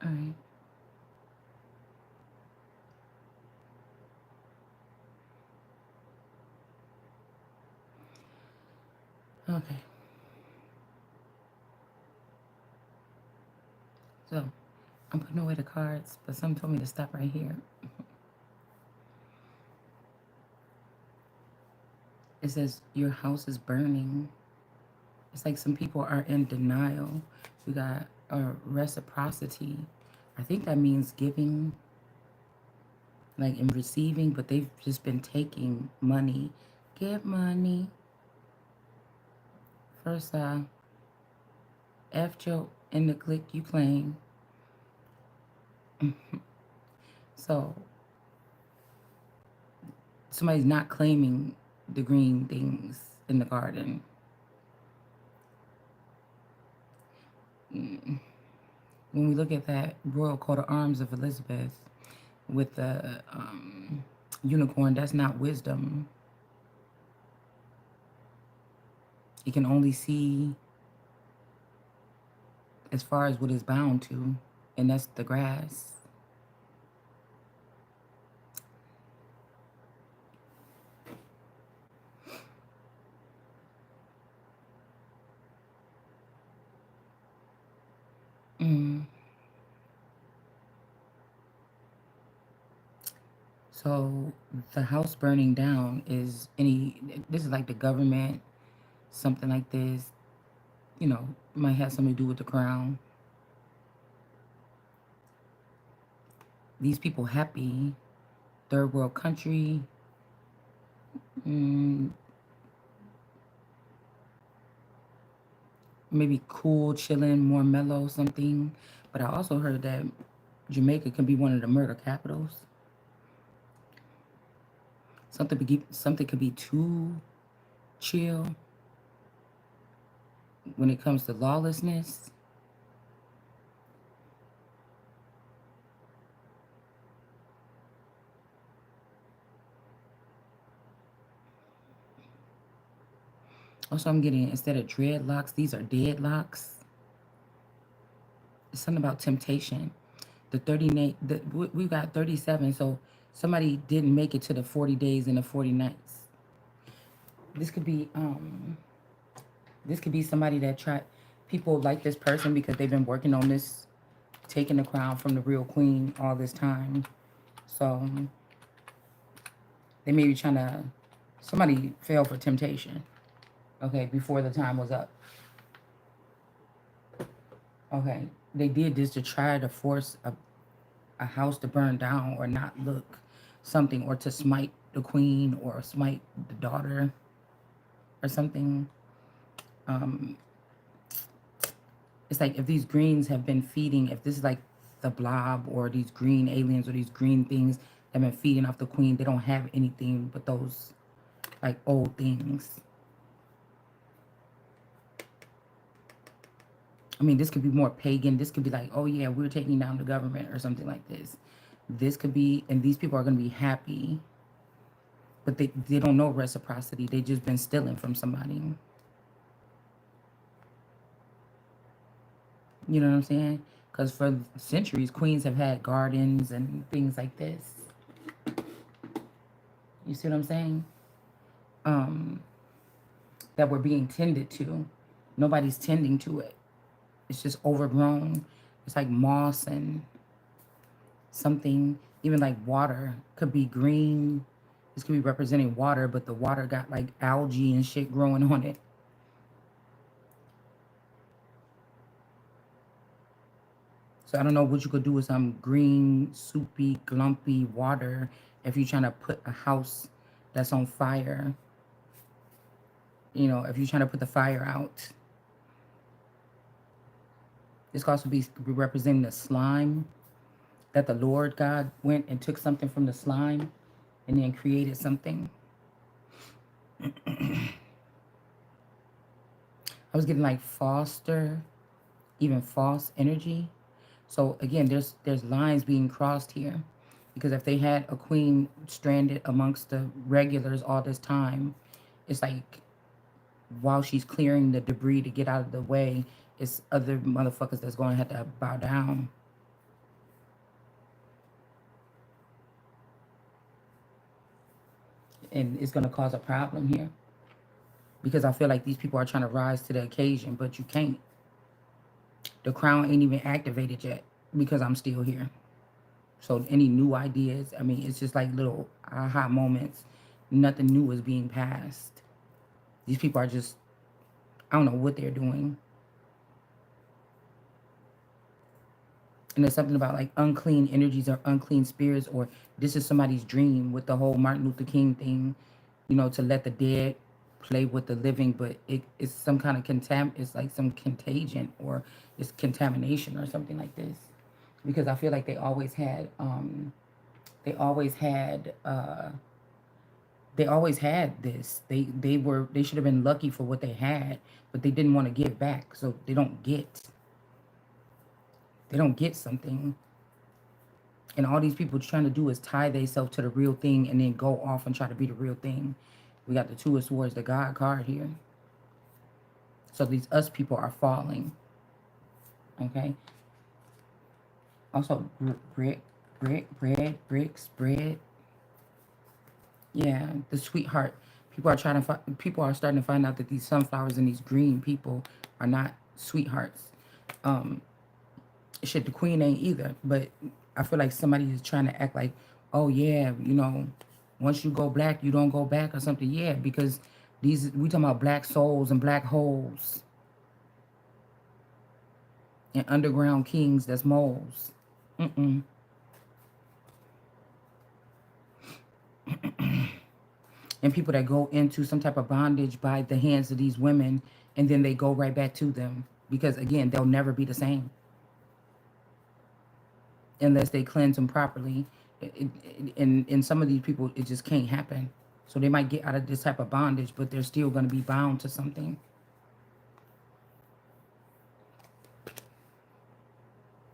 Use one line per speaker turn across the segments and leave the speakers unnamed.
All right. Okay. So I'm putting away the cards, but some told me to stop right here. It says your house is burning. It's like some people are in denial. We got reciprocity. I think that means giving, like in receiving, but they've just been taking money. Get money. First, F joke in the click you claim. So somebody's not claiming the green things in the garden. When we look at that royal coat of arms of Elizabeth with the unicorn, that's not wisdom. It can only see as far as what it's bound to, and that's the grass. Mm. So the house burning down is this is like the government, something like this, might have something to do with the crown. These people happy, third world country, mm, maybe cool, chilling, more mellow, something. But I also heard that Jamaica can be one of the murder capitals. Something could be too chill when it comes to lawlessness. Also, I'm getting, instead of dreadlocks, these are deadlocks. It's something about temptation. The 30 we got 37, so somebody didn't make it to the 40 days and the 40 nights. This could be somebody that tried, people like this person because they've been working on this, taking the crown from the real queen all this time. So they may be trying to, somebody fell for temptation, okay, before the time was up. Okay, they did this to try to force a house to burn down or not look something, or to smite the queen or smite the daughter or something. Um, it's like if these greens have been feeding, if this is like the blob or these green aliens or these green things that have been feeding off the queen, they don't have anything but those like old things. I mean, this could be more pagan. This could be like, oh yeah, we're taking down the government or something like this. This could be, and these people are going to be happy, but they don't know reciprocity. They just been stealing from somebody. You know what I'm saying? Because for centuries, queens have had gardens and things like this. You see what I'm saying? Um, that were being tended to. Nobody's tending to it. It's just overgrown. It's like moss and something. Even like water could be green. This could be representing water, but the water got like algae and shit growing on it. So I don't know what you could do with some green, soupy, glumpy water if you're trying to put a house that's on fire. If you're trying to put the fire out. This could also be representing the slime, that the Lord God went and took something from the slime and then created something. I was getting like foster, even false energy. So again, there's lines being crossed here, because if they had a queen stranded amongst the regulars all this time, it's like while she's clearing the debris to get out of the way, it's other motherfuckers that's going to have to bow down. and it's going to cause a problem here. Because I feel like these people are trying to rise to the occasion, but you can't. The crown ain't even activated yet because I'm still here. So any new ideas, I mean, it's just like little aha moments. Nothing new is being passed. These people are just, I don't know what they're doing. And there's something about like unclean energies or unclean spirits, or this is somebody's dream with the whole Martin Luther King thing, you know, to let the dead play with the living, but it's some kind of it's like some contagion, or it's contamination or something like this. Because I feel like they always had they always had this. They should have been lucky for what they had, but they didn't want to give back. So they don't get something. And all these people trying to do is tie themselves to the real thing and then go off and try to be the real thing. We got the Two of Swords, the God card here. So these us people are falling. Okay. Also, bricks, bread. Yeah, the sweetheart. People are starting to find out that these sunflowers and these green people are not sweethearts. Um, Shit, the queen ain't either. But I feel like somebody is trying to act like, oh yeah, you know, once you go black, you don't go back or something. Yeah, because we talking about black souls and black holes and underground kings that's moles. Mm-mm. And people that go into some type of bondage by the hands of these women, and then they go right back to them because again, they'll never be the same unless they cleanse them properly. And some of these people, it just can't happen. So they might get out of this type of bondage, but they're still going to be bound to something.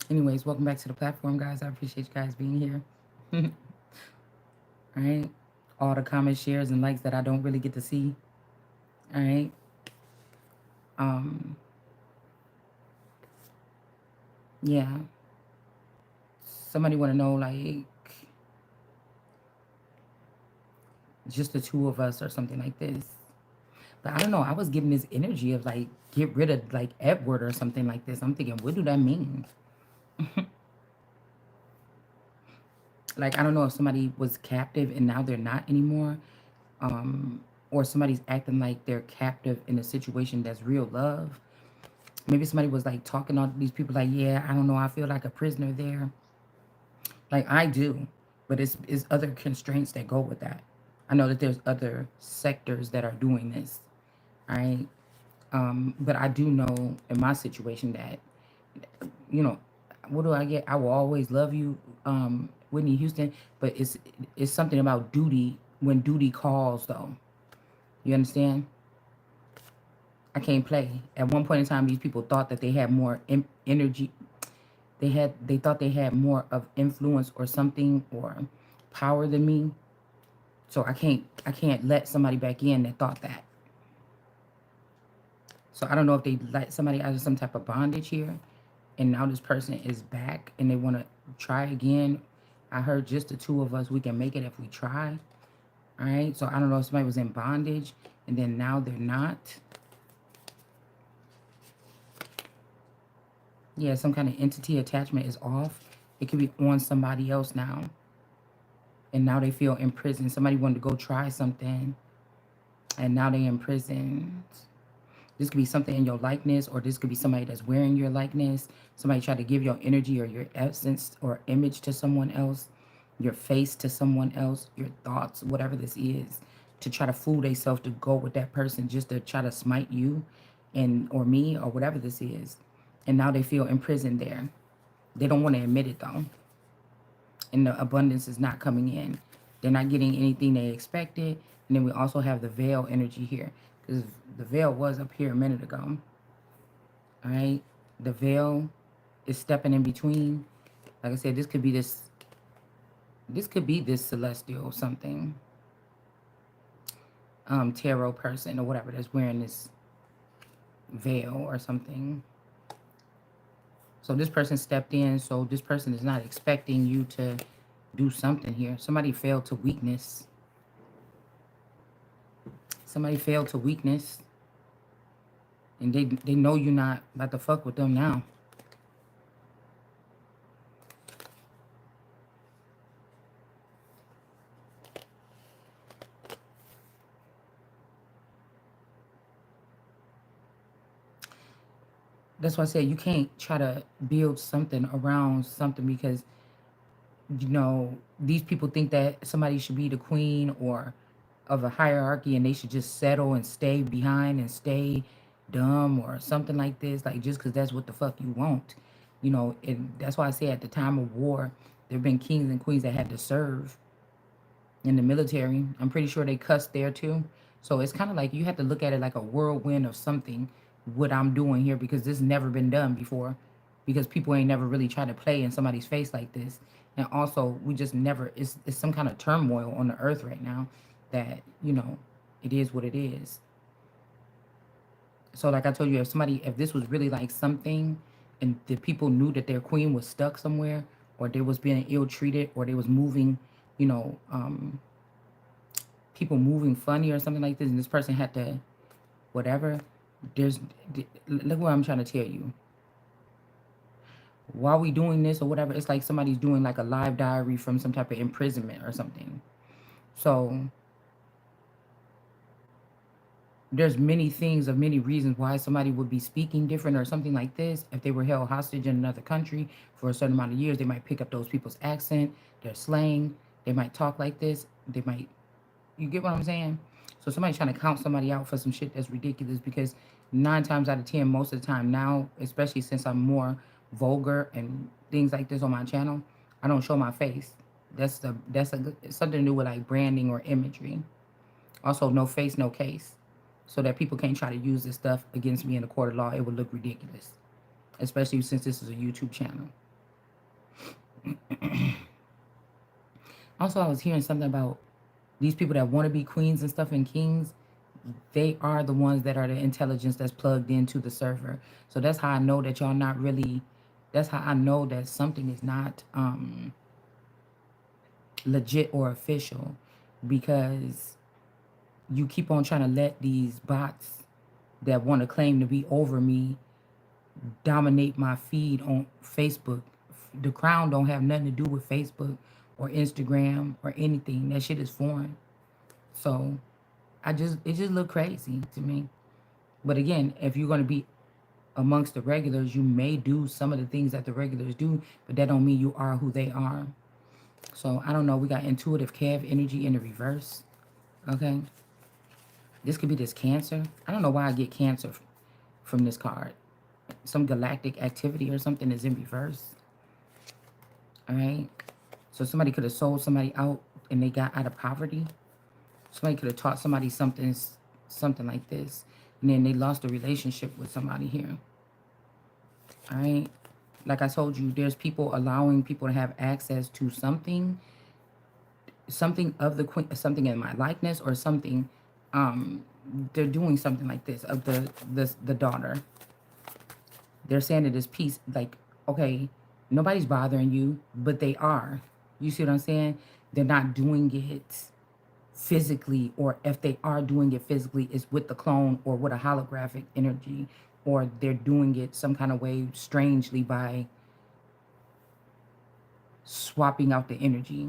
Anyways, welcome back to the platform, guys. I appreciate you guys being here. All right. All the comments, shares, and likes that I don't really get to see. All right. Yeah. Somebody want to know, like, just the two of us or something like this. But I don't know. I was getting this energy of like, get rid of like Edward or something like this. I'm thinking, what do that mean? Like, I don't know if somebody was captive and now they're not anymore. Or somebody's acting like they're captive in a situation that's real love. Maybe somebody was like talking to these people like, yeah, I don't know, I feel like a prisoner there. Like I do, but it's other constraints that go with that. I know that there's other sectors that are doing this, all right? But I do know in my situation that, you know, what do I get? I will always love you, Whitney Houston. But it's something about duty when duty calls, though. You understand? I can't play. At one point in time, these people thought that they had more energy. They thought they had more of influence or something or power than me. So I can't let somebody back in that thought that. So I don't know if they let somebody out of some type of bondage here, and now this person is back and they want to try again. I heard just the two of us, we can make it if we try. All right. So I don't know if somebody was in bondage and then now they're not. Yeah, some kind of entity attachment is off. It could be on somebody else now. And now they feel imprisoned. Somebody wanted to go try something and now they're in prison. This could be something in your likeness, or this could be somebody that's wearing your likeness. Somebody tried to give your energy or your essence or image to someone else, your face to someone else, your thoughts, whatever this is, to try to fool themselves to go with that person just to try to smite you and or me or whatever this is. And now they feel imprisoned there. They don't want to admit it though. And the abundance is not coming in. They're not getting anything they expected. And then we also have the veil energy here, because the veil was up here a minute ago. All right. The veil is stepping in between. Like I said, this could be this celestial something. Tarot person or whatever that's wearing this veil or something. So this person stepped in. So this person is not expecting you to do something here. Somebody fell to weakness. Somebody failed to weakness, and they know you're not about to fuck with them now. That's why I said you can't try to build something around something because these people think that somebody should be the queen or of a hierarchy and they should just settle and stay behind and stay dumb or something like this, like just because that's what the fuck you want. And that's why I say at the time of war, there have been kings and queens that had to serve in the military. I'm pretty sure they cussed there too. So it's kind of like you have to look at it like a whirlwind of something, what I'm doing here, because this never been done before. Because people ain't never really tried to play in somebody's face like this. And also, we just never, it's some kind of turmoil on the earth right now that, it is what it is. So, like I told you, if this was really like something and the people knew that their queen was stuck somewhere or they was being ill treated or they was moving, you know, people moving funny or something like this, and this person had to, whatever. There's, look what I'm trying to tell you. While we doing this or whatever, it's like somebody's doing like a live diary from some type of imprisonment or something. So there's many things of many reasons why somebody would be speaking different or something like this. If they were held hostage in another country for a certain amount of years, they might pick up those people's accent, their slang. They might talk like this. They might, you get what I'm saying? So somebody's trying to count somebody out for some shit that's ridiculous because 9 times out of 10, most of the time now, especially since I'm more vulgar and things like this on my channel, I don't show my face. Something to do with like branding or imagery. Also, no face, no case, so that people can't try to use this stuff against me in a court of law. It would look ridiculous, especially since this is a YouTube channel. Also, I was hearing something about these people that want to be queens and stuff and kings. They are the ones that are the intelligence that's plugged into the server. So that's how I know that y'all not really. That's how I know that something is not legit or official, because you keep on trying to let these bots that want to claim to be over me dominate my feed on Facebook. The crown don't have nothing to do with Facebook or Instagram or anything. That shit is foreign. So it just look crazy to me. But again, if you're gonna be amongst the regulars, you may do some of the things that the regulars do, but that don't mean you are who they are. So I don't know. We got intuitive Kev energy in the reverse. Okay. This could be this Cancer. I don't know why I get Cancer from this card. Some galactic activity or something is in reverse. All right. So somebody could have sold somebody out and they got out of poverty. Somebody could have taught somebody something like this, and then they lost a relationship with somebody here. All right. Like I told you, there's people allowing people to have access to something of the queen, something in my likeness or something. They're doing something like this of the daughter. They're saying that this piece, like, okay, nobody's bothering you, but they are. You see what I'm saying? They're not doing it physically, or if they are doing it physically, it's with the clone or with a holographic energy, or they're doing it some kind of way strangely by swapping out the energy.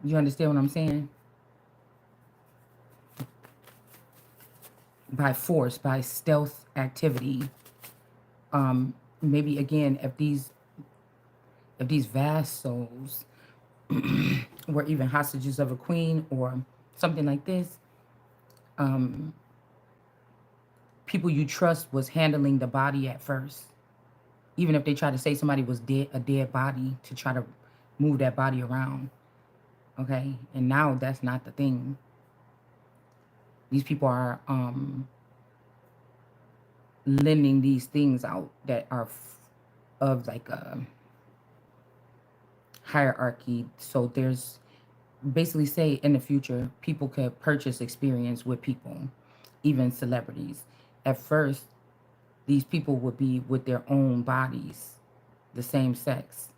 You understand what I'm saying? By force, by stealth activity. Maybe again, if these vast souls were even hostages of a queen or something like this, people you trust was handling the body at first. Even if they try to say somebody was dead, a dead body, to try to move that body around. Okay, and now that's not the thing. These people are lending these things out that are of like a hierarchy. So there's basically, say in the future, people could purchase experience with people, even celebrities. At first, these people would be with their own bodies, the same sex,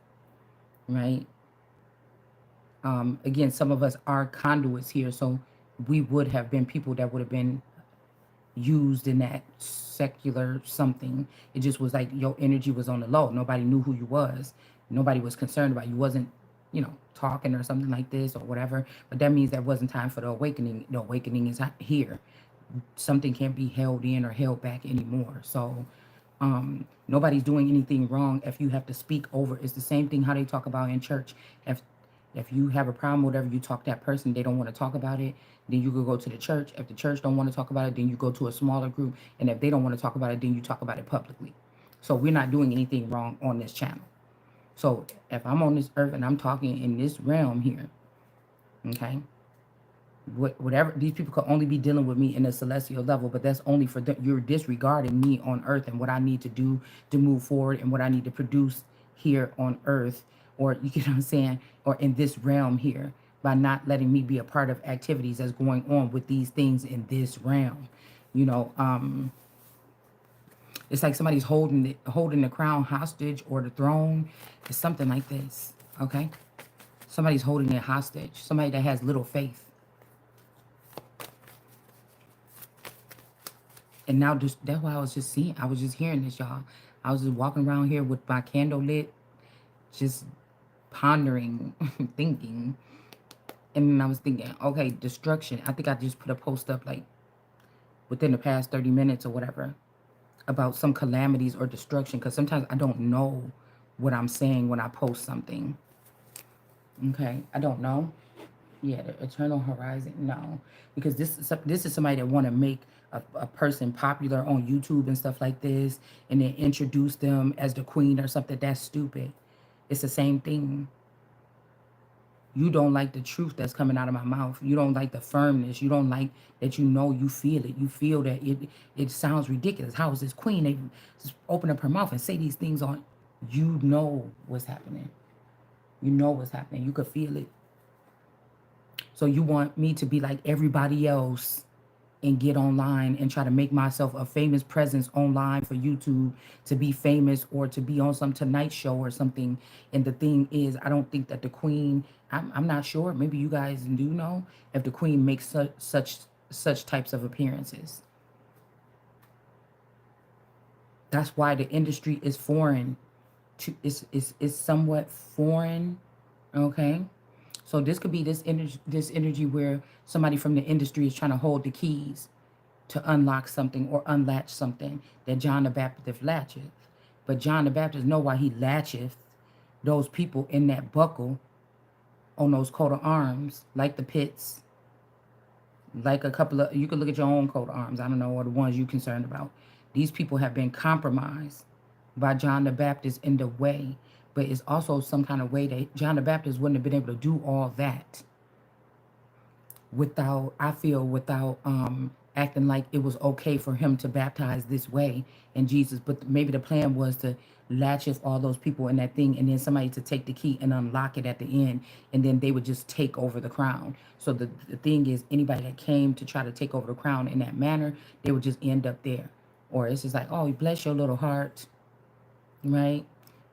right? Again, some of us are conduits here, so we would have been people that would have been used in that secular something. It just was like your energy was on the low. Nobody knew who you was. Nobody was concerned about you. Wasn't, talking or something like this or whatever. But that means that wasn't time for the awakening. The awakening is here. Something can't be held in or held back anymore. So nobody's doing anything wrong if you have to speak over. It's the same thing how they talk about in church. If you have a problem, whatever, you talk to that person, they don't want to talk about it, then you could go to the church. If the church don't want to talk about it, then you go to a smaller group. And if they don't want to talk about it, then you talk about it publicly. So we're not doing anything wrong on this channel. So if I'm on this earth and I'm talking in this realm here, okay, whatever, these people could only be dealing with me in a celestial level, but that's only for them. You're disregarding me on earth and what I need to do to move forward and what I need to produce here on earth, or you get what I'm saying, or in this realm here, by not letting me be a part of activities that's going on with these things in this realm. It's like somebody's holding the crown hostage or the throne. It's something like this, okay? Somebody's holding it hostage. Somebody that has little faith. And now that's what I was just seeing. I was just hearing this, y'all. I was just walking around here with my candle lit, just pondering, thinking. And then I was thinking, okay, destruction. I think I just put a post up like within the past 30 minutes or whatever about some calamities or destruction. Because sometimes I don't know what I'm saying when I post something. Okay, I don't know. Yeah, the eternal horizon. No, because this is somebody that want to make a person popular on YouTube and stuff like this, and then introduce them as the queen or something. That's stupid. It's the same thing. You don't like the truth that's coming out of my mouth. You don't like the firmness. You don't like that. You feel it. You feel that it sounds ridiculous. How is this queen able to just open up her mouth and say these things on? You know what's happening. You know what's happening. You could feel it. So you want me to be like everybody else and get online and try to make myself a famous presence online for YouTube to be famous or to be on some Tonight Show or something. And the thing is, I don't think that the queen, I'm not sure, maybe you guys do know, if the queen makes such types of appearances. That's why the industry is foreign. It's somewhat foreign, okay? So this could be this energy where somebody from the industry is trying to hold the keys to unlock something or unlatch something that John the Baptist latcheth. But John the Baptist know why he latcheth those people in that buckle on those coat of arms, like the pits, like a couple of, you could look at your own coat of arms, I don't know, or the ones you're concerned about. These people have been compromised by John the Baptist in the way, but it's also some kind of way that John the Baptist wouldn't have been able to do all that without acting like it was okay for him to baptize this way in Jesus. But maybe the plan was to latch all those people in that thing, and then somebody to take the key and unlock it at the end, and then they would just take over the crown. So the thing is, anybody that came to try to take over the crown in that manner, they would just end up there. Or it's just like, oh, bless your little heart, right?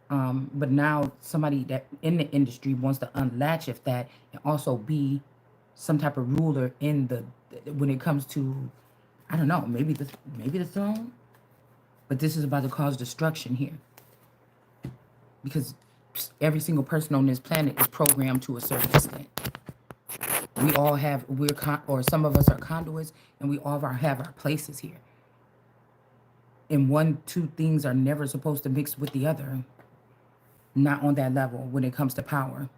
But now somebody that in the industry wants to unlatch that and also be some type of ruler in when it comes to, I don't know, maybe the throne. But this is about to cause destruction here, because every single person on this planet is programmed to a certain extent. We all have or some of us are conduits, and we all have our places here. And two things are never supposed to mix with the other. Not on that level when it comes to power.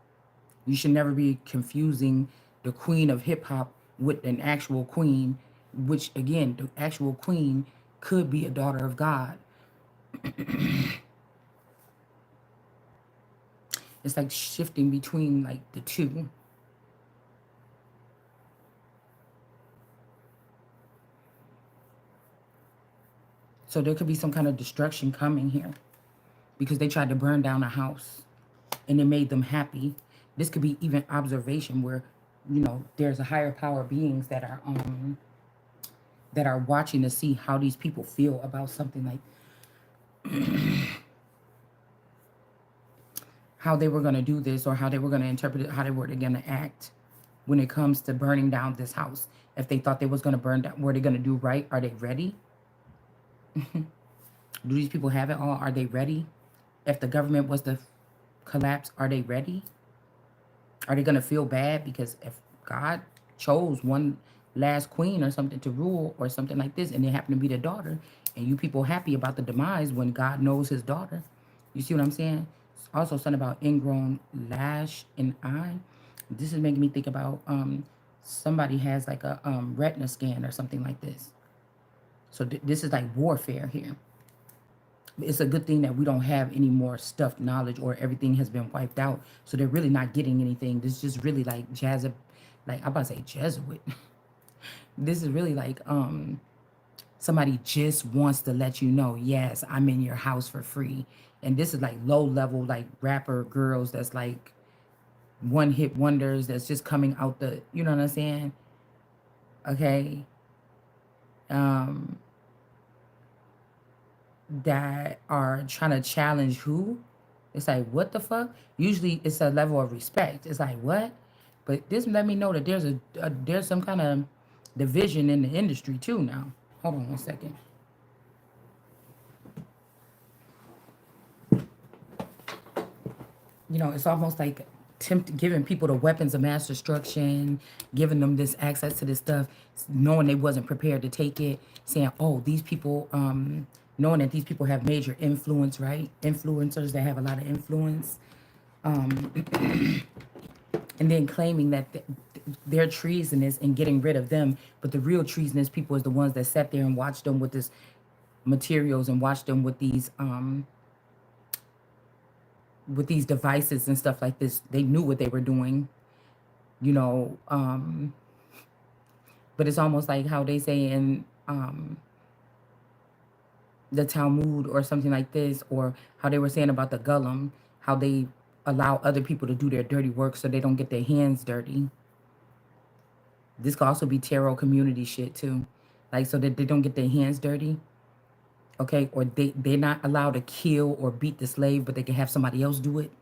You should never be confusing the queen of hip hop with an actual queen, which again, the actual queen could be a daughter of God. It's like shifting between like the two. So there could be some kind of destruction coming here because they tried to burn down a house and it made them happy. This could be even observation where, there's a higher power beings that are watching to see how these people feel about something like how they were going to do this or how they were going to interpret it, how they were going to act when it comes to burning down this house. If they thought they was going to burn down, were they going to do right? Are they ready? Do these people have it all? Are they ready? If the government was to collapse, are they ready? Are they going to feel bad? Because if God chose one last queen or something to rule or something like this, and it happened to be the daughter, and you people happy about the demise when God knows his daughter, you see what I'm saying? It's also something about ingrown lash and eye. This is making me think about somebody has like a retina scan or something like this. So this is like warfare here. It's a good thing that we don't have any more stuffed knowledge or everything has been wiped out. So they're really not getting anything. This is just really like like I'm about to say Jesuit. This is really like somebody just wants to let you know, yes, I'm in your house for free. And this is like low level like rapper girls that's like one hit wonders that's just coming out the, you know what I'm saying? Okay. That are trying to challenge who? It's like, what the fuck? Usually it's a level of respect. It's like, what? But this let me know that there's some kind of division in the industry too now. Hold on one second. You know, it's almost like giving people the weapons of mass destruction, giving them this access to this stuff, knowing they wasn't prepared to take it, saying, oh, these people, knowing that these people have major influence, right? Influencers that have a lot of influence. And then claiming that they're treasonous and getting rid of them. But the real treasonous people is the ones that sat there and watched them with this materials and watched them with these devices and stuff like this. They knew what they were doing, you know. But it's almost like how they say in the Talmud or something like this, or how they were saying about the Golem, how they allow other people to do their dirty work so they don't get their hands dirty. This could also be tarot community shit too. Like so that they don't get their hands dirty. Okay, or they're not allowed to kill or beat the slave, but they can have somebody else do it.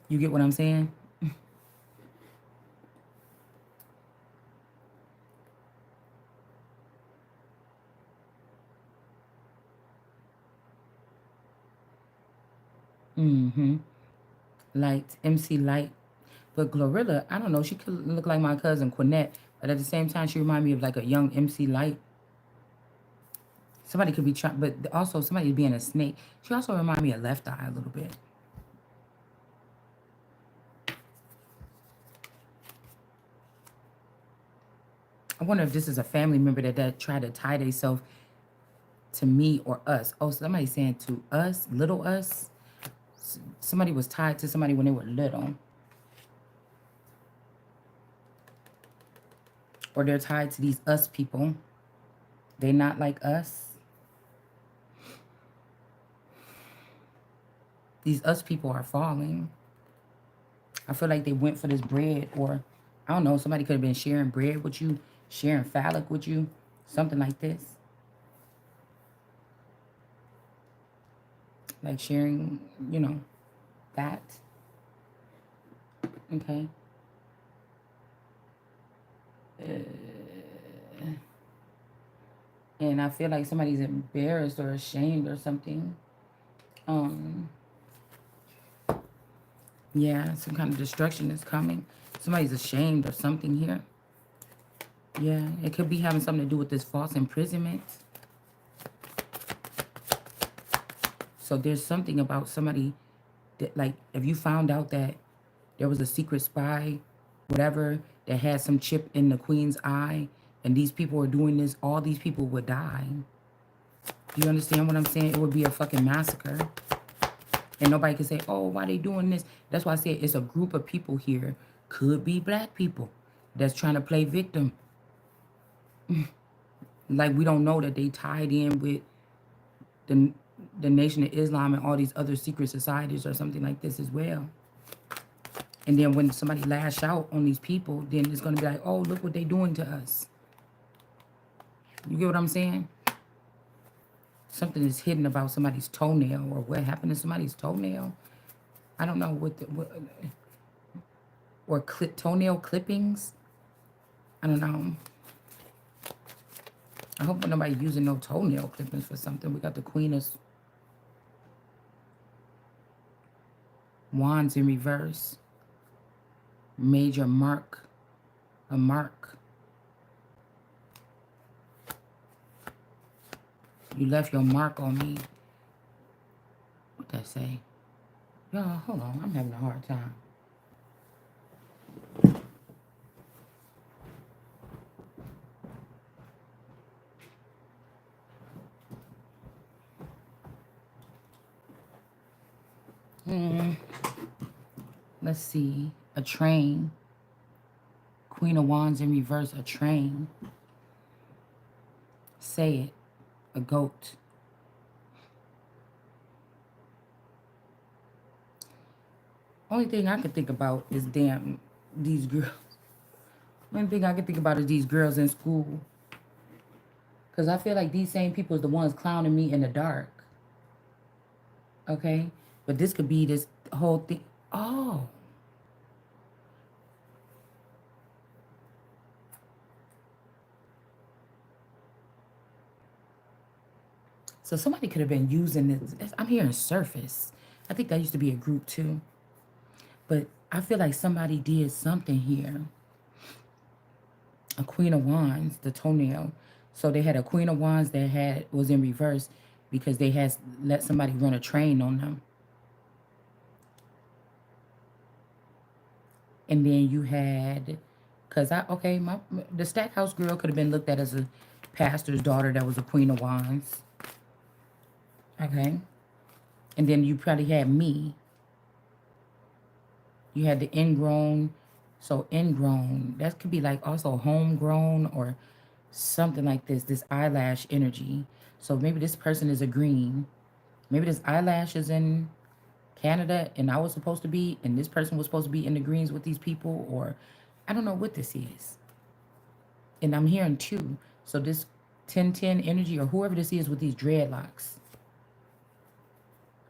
You get what I'm saying? Mm-hmm. Light, MC Light. But Glorilla, I don't know, she could look like my cousin Quinette, but at the same time, she remind me of like a young MC Light. Somebody could be trying, but also somebody being a snake. She also remind me of Left Eye a little bit. I wonder if this is a family member that tried to tie themselves to me or us. Oh, somebody saying to us, little us. Somebody was tied to somebody when they were little. Or they're tied to these us people. They not like us. These us people are falling. I feel like they went for this bread, or I don't know, somebody could have been sharing bread with you, sharing phallic with you, something like this. Like sharing, you know, that. Okay. And I feel like somebody's embarrassed or ashamed or something. Yeah, some kind of destruction is coming. Somebody's ashamed or something here. Yeah, it could be having something to do with this false imprisonment. So there's something about somebody that, like, if you found out that there was a secret spy, whatever, that had some chip in the queen's eye, and these people were doing this, all these people would die. Do you understand what I'm saying? It would be a fucking massacre. And nobody can say, oh, why they doing this? That's why I said it's a group of people here. Could be black people that's trying to play victim. Like, we don't know that they tied in with the Nation of Islam and all these other secret societies or something like this as well. And then when somebody lash out on these people, then it's going to be like, oh, look what they doing to us. You get what I'm saying? Something is hidden about somebody's toenail, or what happened to somebody's toenail. I don't know or toenail clippings. I don't know. I hope nobody using no toenail clippings for something. We got the Queen of Wands in reverse. Major mark. A mark. You left your mark on me. What that say? Y'all, hold on. I'm having a hard time. Let's see. A train. Queen of Wands in reverse. A train. Say it. A goat. Only thing I could think about is damn these girls. Only thing I can think about is these girls in school. Because I feel like these same people is the ones clowning me in the dark. Okay? But this could be this whole thing. Oh. So somebody could have been using this. I'm hearing surface. I think that used to be a group too. But I feel like somebody did something here. A Queen of Wands, the toenail. So they had a Queen of Wands that was in reverse because they had let somebody run a train on them. And then you had, the Stackhouse girl could have been looked at as a pastor's daughter that was a Queen of Wands. Okay. And then you probably had me. You had the ingrown. So ingrown, that could be like also homegrown or something like this eyelash energy. So maybe this person is a green. Maybe this eyelash is in Canada and I was supposed to be, and this person was supposed to be in the greens with these people, or I don't know what this is. And I'm hearing two. So this 10-10 energy or whoever this is with these dreadlocks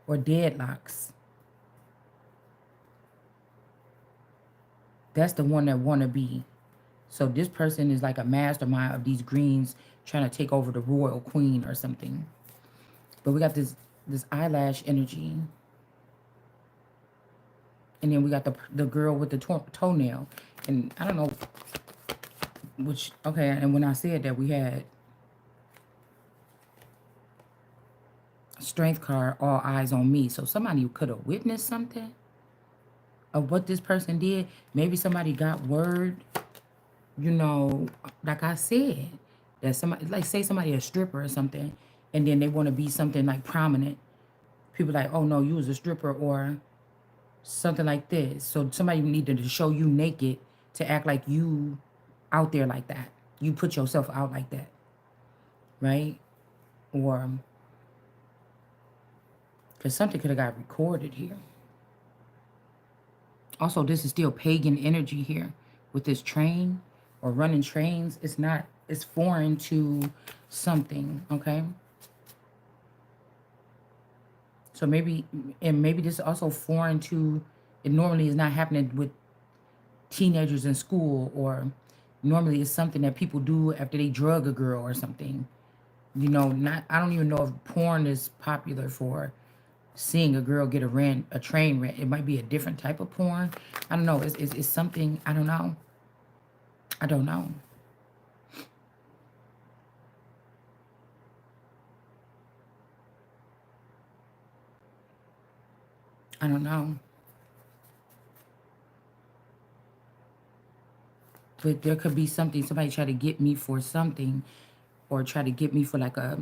or deadlocks. That's the one that want to be. So this person is like a mastermind of these greens trying to take over the royal queen or something. But we got this eyelash energy. And then we got the girl with the toenail. And I don't know which, okay, and when I said that, we had strength card, all eyes on me. So somebody could have witnessed something of what this person did. Maybe somebody got word, you know, like I said, that somebody, like say somebody a stripper or something, and then they want to be something like prominent. People like, oh no, you was a stripper or something like this. So somebody needed to show you naked to act like you out there like that. You put yourself out like that, right? Or because something could have got recorded here. Also, this is still pagan energy here with this train or running trains. It's not, it's foreign to something, okay? So maybe, and maybe this is also foreign to, it normally is not happening with teenagers in school, or normally it's something that people do after they drug a girl or something. You know, not, I don't even know if porn is popular for seeing a girl get a train wreck. It might be a different type of porn. I don't know. It's something, I don't know. I don't know. I don't know. But there could be something, somebody try to get me for something, or try to get me for like a,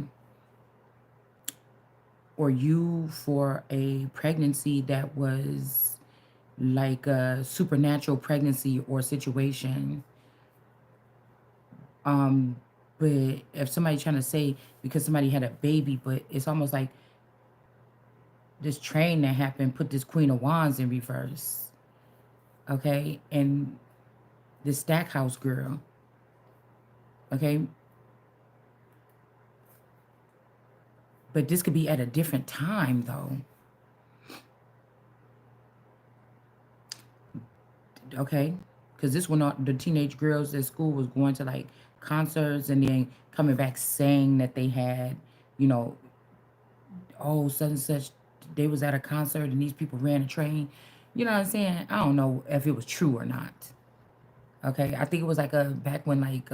or you for a pregnancy that was like a supernatural pregnancy or situation. But if somebody trying to say because somebody had a baby, but it's almost like this train that happened put this Queen of Wands in reverse. Okay, and this Stackhouse girl. Okay. But this could be at a different time, though. Okay? Because this one, the teenage girls at school was going to like concerts and then coming back saying that they had, you know, oh, such and such, they was at a concert and these people ran a train. You know what I'm saying? I don't know if it was true or not. Okay? I think it was like a back when like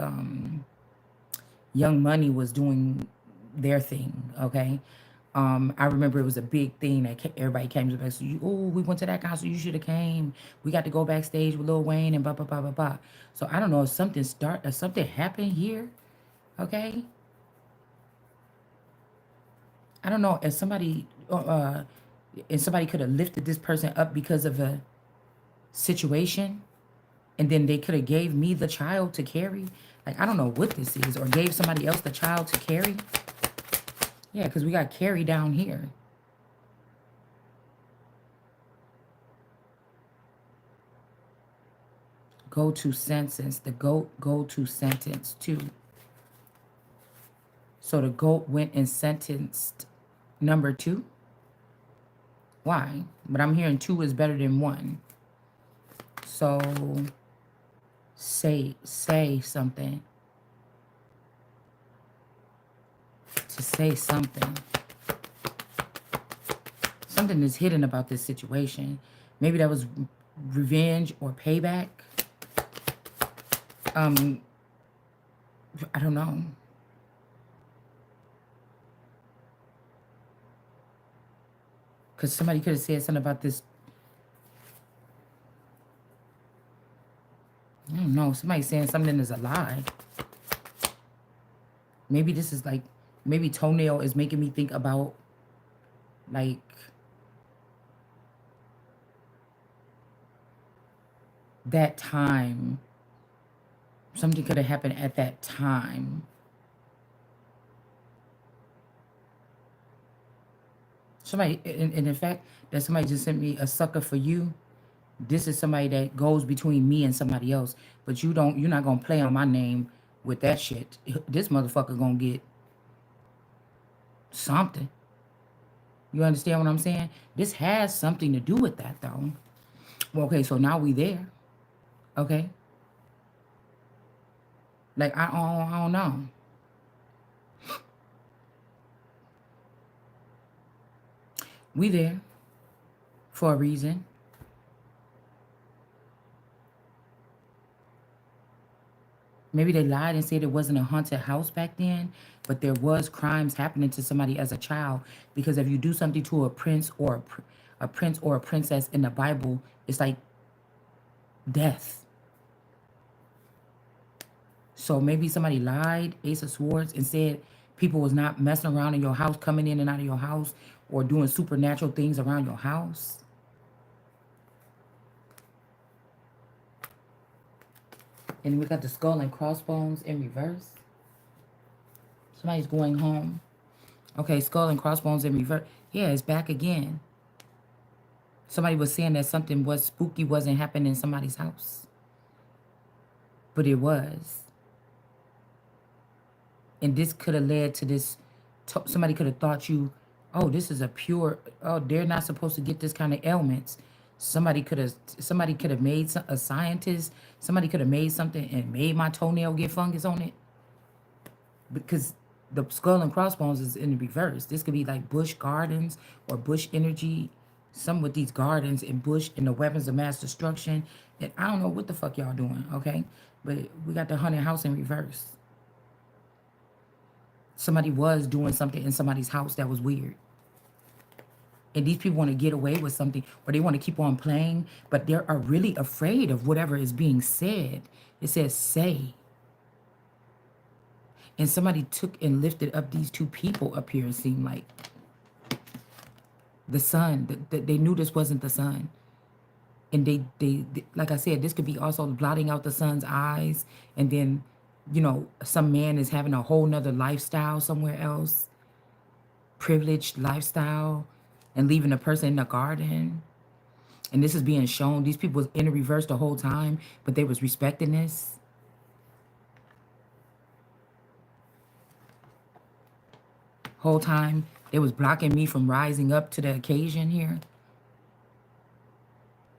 Young Money was doing their thing, okay? I remember it was a big thing that everybody came to back. So you, oh, we went to that concert. You should have came. We got to go backstage with Lil Wayne and blah blah blah blah blah. So I don't know if something happened here, okay? I don't know if somebody could have lifted this person up because of a situation, and then they could have gave me the child to carry. Like I don't know what this is, or gave somebody else the child to carry. Yeah, because we got Carrie down here. Go to sentence. The goat go to sentence too. So the goat went and sentenced number 2. Why? But I'm hearing 2 is better than 1. So say something. To say something. Something is hidden about this situation. Maybe that was revenge or payback. I don't know. Because somebody could have said something about this. I don't know. Somebody saying something is a lie. Maybe this is like, maybe Toenail is making me think about like that time. Something could have happened at that time. Somebody, and in fact, that somebody just sent me a sucker for you. This is somebody that goes between me and somebody else. But you're not gonna play on my name with that shit. This motherfucker gonna get something. You understand what I'm saying? This has something to do with that though. Well, okay, so now we there. Okay. Like I don't know. We there for a reason. Maybe they lied and said it wasn't a haunted house back then, but there was crimes happening to somebody as a child. Because if you do something to a prince or a prince or a princess in the Bible, it's like death. So maybe somebody lied, Ace of Swords, and said people was not messing around in your house, coming in and out of your house, or doing supernatural things around your house. And we got the skull and crossbones in reverse. Somebody's going home. Okay, skull and crossbones in reverse. Yeah, it's back again. Somebody was saying that something was spooky wasn't happening in somebody's house. But it was. And this could have led to this. Somebody could have thought you, oh, this is a pure, oh, they're not supposed to get this kind of ailments. Somebody could have made a scientist. Somebody could have made something and made my toenail get fungus on it. Because the skull and crossbones is in the reverse. This could be like Bush Gardens or Bush Energy. Some with these gardens and Bush and the weapons of mass destruction. And I don't know what the fuck y'all doing, okay? But we got the haunted house in reverse. Somebody was doing something in somebody's house that was weird. And these people want to get away with something, or they want to keep on playing, but they are really afraid of whatever is being said. It says say. And somebody took and lifted up these 2 people up here, it seemed like. The sun. They knew this wasn't the sun. And they, like I said, this could be also blotting out the sun's eyes. And then, you know, some man is having a whole nother lifestyle somewhere else. Privileged lifestyle. And leaving a person in the garden. And this is being shown. These people was in the reverse the whole time, but they was respecting this. Whole time, It was blocking me from rising up to the occasion here.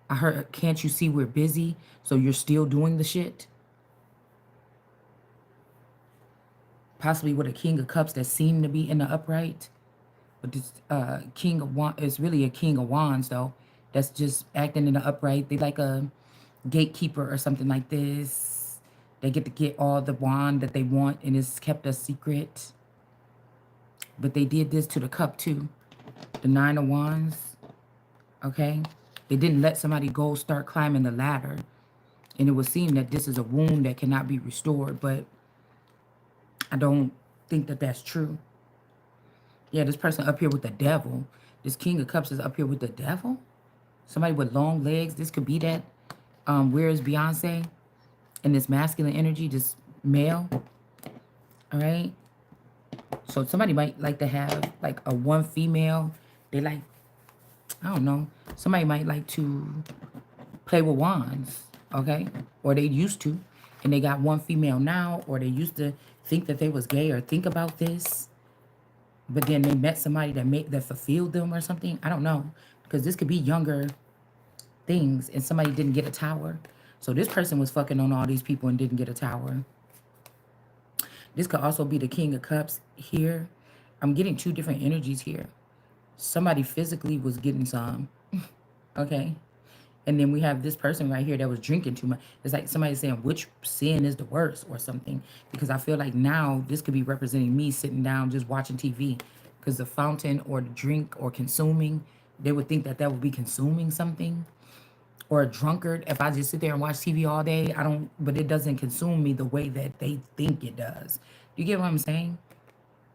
I heard, can't you see we're busy? So you're still doing the shit? Possibly with a King of Cups that seemed to be in the upright. But this King of Wands is really a King of Wands, though. That's just acting in the upright. They like a gatekeeper or something like this. They get to get all the wand that they want and it's kept a secret. But they did this to the cup, too. The Nine of Wands. Okay? They didn't let somebody go start climbing the ladder. And it would seem that this is a wound that cannot be restored. But I don't think that that's true. Yeah, this person up here with the devil. This King of Cups is up here with the devil. Somebody with long legs. This could be that. Where is Beyonce? And this masculine energy, this male. All right. So somebody might like to have like a one female. They like, I don't know. Somebody might like to play with wands. Okay. Or they used to. And they got one female now. Or they used to think that they was gay or think about this. But then they met somebody that fulfilled them or something. I don't know. Because this could be younger things and somebody didn't get a tower. So this person was fucking on all these people and didn't get a tower. This could also be the King of Cups here. I'm getting two different energies here. Somebody physically was getting some. Okay. And then we have this person right here that was drinking too much. It's like somebody saying which sin is the worst or something. Because I feel like now this could be representing me sitting down just watching TV. Because the fountain or the drink or consuming, they would think that that would be consuming something. Or a drunkard, if I just sit there and watch TV all day, but it doesn't consume me the way that they think it does. You get what I'm saying?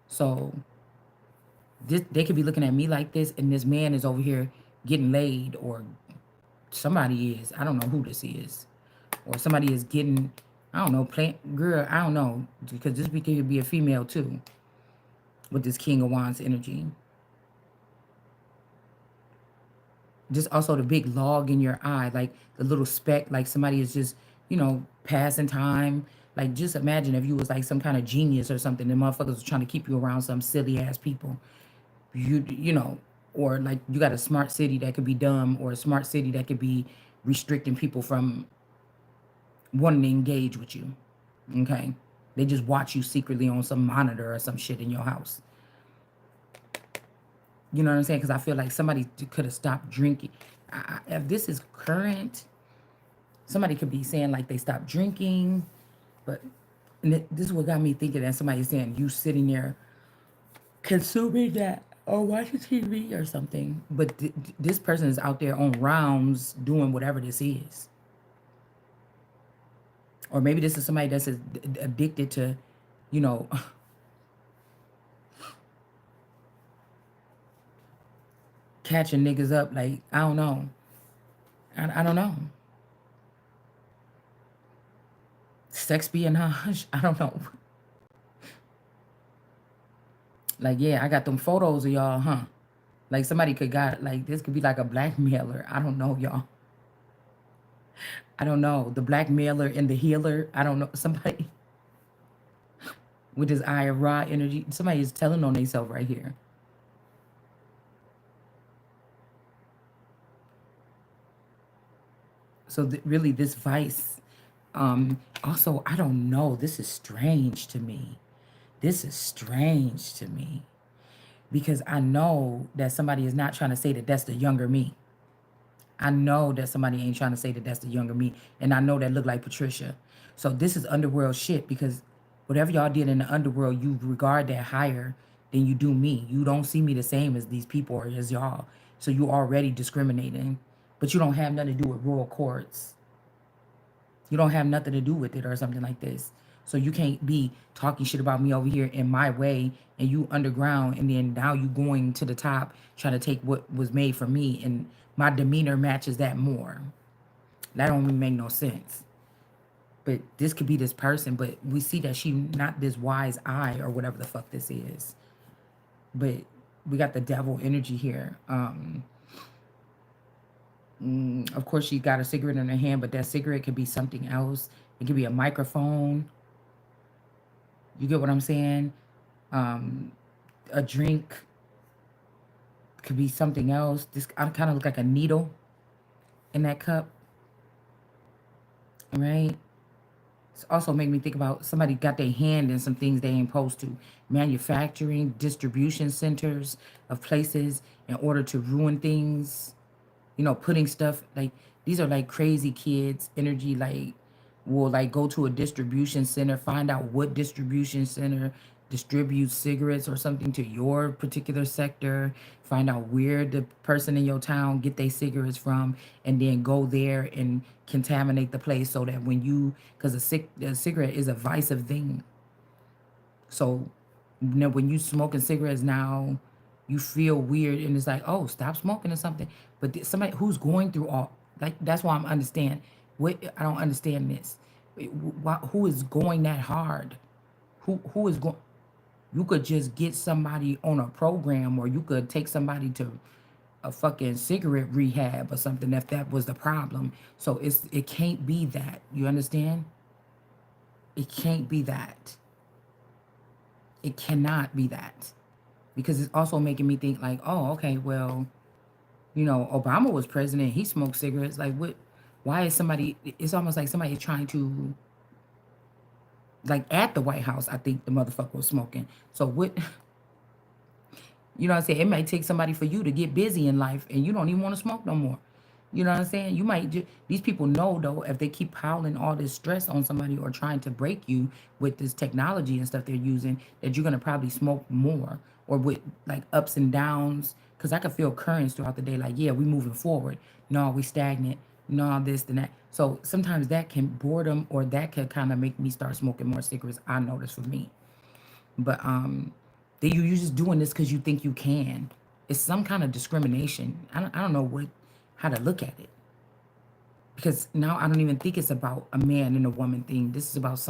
So they could be looking at me like this, and this man is over here getting laid, or somebody is. I don't know who this is. Or somebody is getting, I don't know, girl, I don't know. Because this could be a female too. With this King of Wands energy. Just also the big log in your eye, like the little speck, like somebody is just, passing time. Like, just imagine if you was like some kind of genius or something, and motherfuckers was trying to keep you around some silly ass people. Or like you got a smart city that could be dumb, or a smart city that could be restricting people from wanting to engage with you. Okay? They just watch you secretly on some monitor or some shit in your house. You know what I'm saying? Because I feel like somebody could have stopped drinking. If this is current, somebody could be saying like they stopped drinking. But this is what got me thinking that somebody's saying you sitting there consuming that or watching TV or something. But this person is out there on rounds doing whatever this is. Or maybe this is somebody that's addicted to, catching niggas up. Like, I don't know. I don't know. Sex espionage. I don't know. Like, yeah, I got them photos of y'all, huh? Like, somebody like, this could be like a blackmailer. I don't know, y'all. I don't know. The blackmailer and the healer. I don't know. Somebody with his eye of raw energy. Somebody is telling on themselves right here. So really this vice, also, I don't know. This is strange to me. This is strange to me. Because I know that somebody is not trying to say that that's the younger me. I know that somebody ain't trying to say that that's the younger me. And I know that look like Patricia. So this is underworld shit, because whatever y'all did in the underworld, you regard that higher than you do me. You don't see me the same as these people or as y'all. So you already discriminating. But you don't have nothing to do with royal courts. You don't have nothing to do with it or something like this. So you can't be talking shit about me over here in my way and you underground, and then now you going to the top trying to take what was made for me, and my demeanor matches that more. That don't even make no sense. But this could be this person, but we see that she not this wise eye or whatever the fuck this is. But we got the devil energy here. Of course, she got a cigarette in her hand, but that cigarette could be something else. It could be a microphone. You get what I'm saying? A drink. Could be something else. This I kind of look like a needle in that cup, right? It's also make me think about somebody got their hand in some things they ain't supposed to. Manufacturing, distribution centers of places in order to ruin things. Putting stuff like these are like crazy kids energy, like will like go to a distribution center, find out what distribution center distributes cigarettes or something to your particular sector, find out where the person in your town get their cigarettes from, and then go there and contaminate the place so that when you, because a cigarette is a divisive thing. So when you smoking cigarettes now, you feel weird, and it's like, oh, stop smoking or something. But somebody who's going through all, like, that's why I'm understand. What I don't understand this. Who is going that hard? Who is going? You could just get somebody on a program, or you could take somebody to a fucking cigarette rehab or something if that was the problem. So it can't be that. You understand? It can't be that. It cannot be that. Because it's also making me think like, oh, okay, well, Obama was president, he smoked cigarettes. Like, what? Why is somebody? It's almost like somebody is trying to, like, at the White House. I think the motherfucker was smoking. So what? You know what I'm saying? It might take somebody for you to get busy in life, and you don't even want to smoke no more. You know what I'm saying? You might these people know though, if they keep piling all this stress on somebody or trying to break you with this technology and stuff they're using, that you're gonna probably smoke more, or with like ups and downs. Cause I could feel currents throughout the day, like, yeah, we moving forward. No, we stagnant. No, this and that. So sometimes that can boredom, or that could kind of make me start smoking more cigarettes. I notice for me. But that you're just doing this because you think you can. It's some kind of discrimination. I don't know how to look at it, because now I don't even think it's about a man and a woman thing. This is about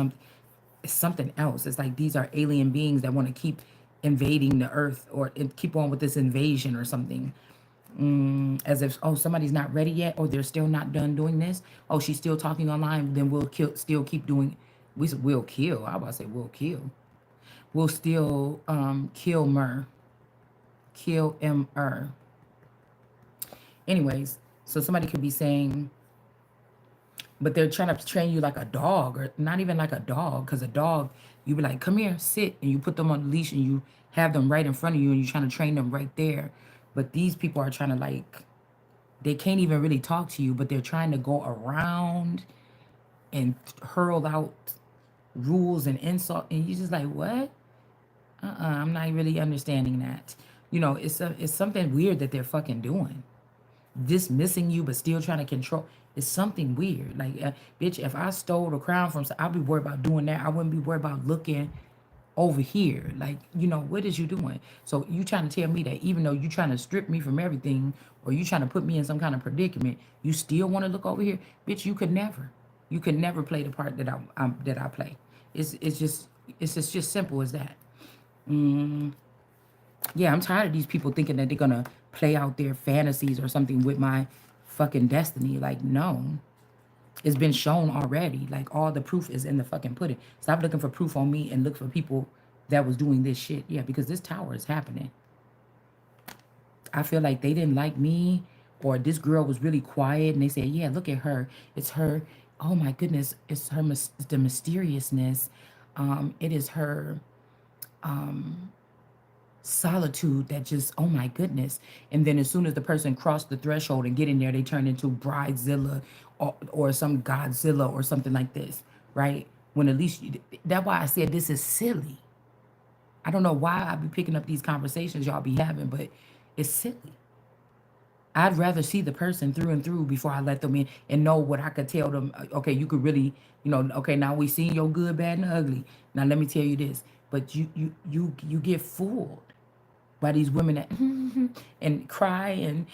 it's something else. It's like these are alien beings that want to keep invading the earth, or keep on with this invasion or something. As if, oh, somebody's not ready yet, or they're still not done doing this. Oh, she's still talking online, then we'll still keep doing. We'll kill. I was about to say we'll kill. We'll still kill Mur. Kill M-er. Anyways, so somebody could be saying, but they're trying to train you like a dog, or not even like a dog, because a dog, you be like, come here, sit, and you put them on the leash, and you have them right in front of you, and you're trying to train them right there. But these people are trying to, like, they can't even really talk to you, but they're trying to go around and hurl out rules and insult, and you just like, what? I'm not really understanding that. It's something weird that they're fucking doing. Dismissing you, but still trying to control. It's something weird. Like, bitch, if I stole the crown from, I'd be worried about doing that. I wouldn't be worried about looking over here. Like, what is you doing? So you trying to tell me that even though you trying to strip me from everything, or you trying to put me in some kind of predicament, you still want to look over here, bitch? You could never. You could never play the part that I play. It's just simple as that. Yeah, I'm tired of these people thinking that they're gonna play out their fantasies or something with my fucking destiny. Like, no. It's been shown already. Like, all the proof is in the fucking pudding. Stop looking for proof on me and look for people that was doing this shit. Yeah, because this tower is happening. I feel like they didn't like me, or this girl was really quiet, and they said, yeah, look at her. It's her. Oh my goodness. It's her, the mysteriousness. It is her solitude that just, oh my goodness. And then as soon as the person crossed the threshold and get in there, they turn into bridezilla, or some godzilla or something like this, right? When at least that's why I said this is silly. I don't know why I be picking up these conversations y'all be having, but it's silly. I'd rather see the person through and through before I let them in, and know what I could tell them. Okay, you could really, okay, now we seen your good, bad, and ugly. Now let me tell you this. But you get fooled by these women that and cry and,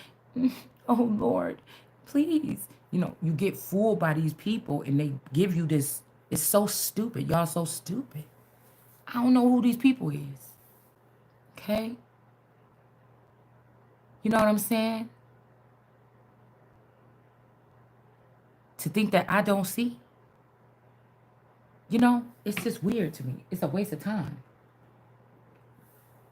oh Lord, please. You get fooled by these people, and they give you this. It's so stupid. Y'all so stupid. I don't know who these people is. Okay? You know what I'm saying? To think that I don't see. It's just weird to me. It's a waste of time.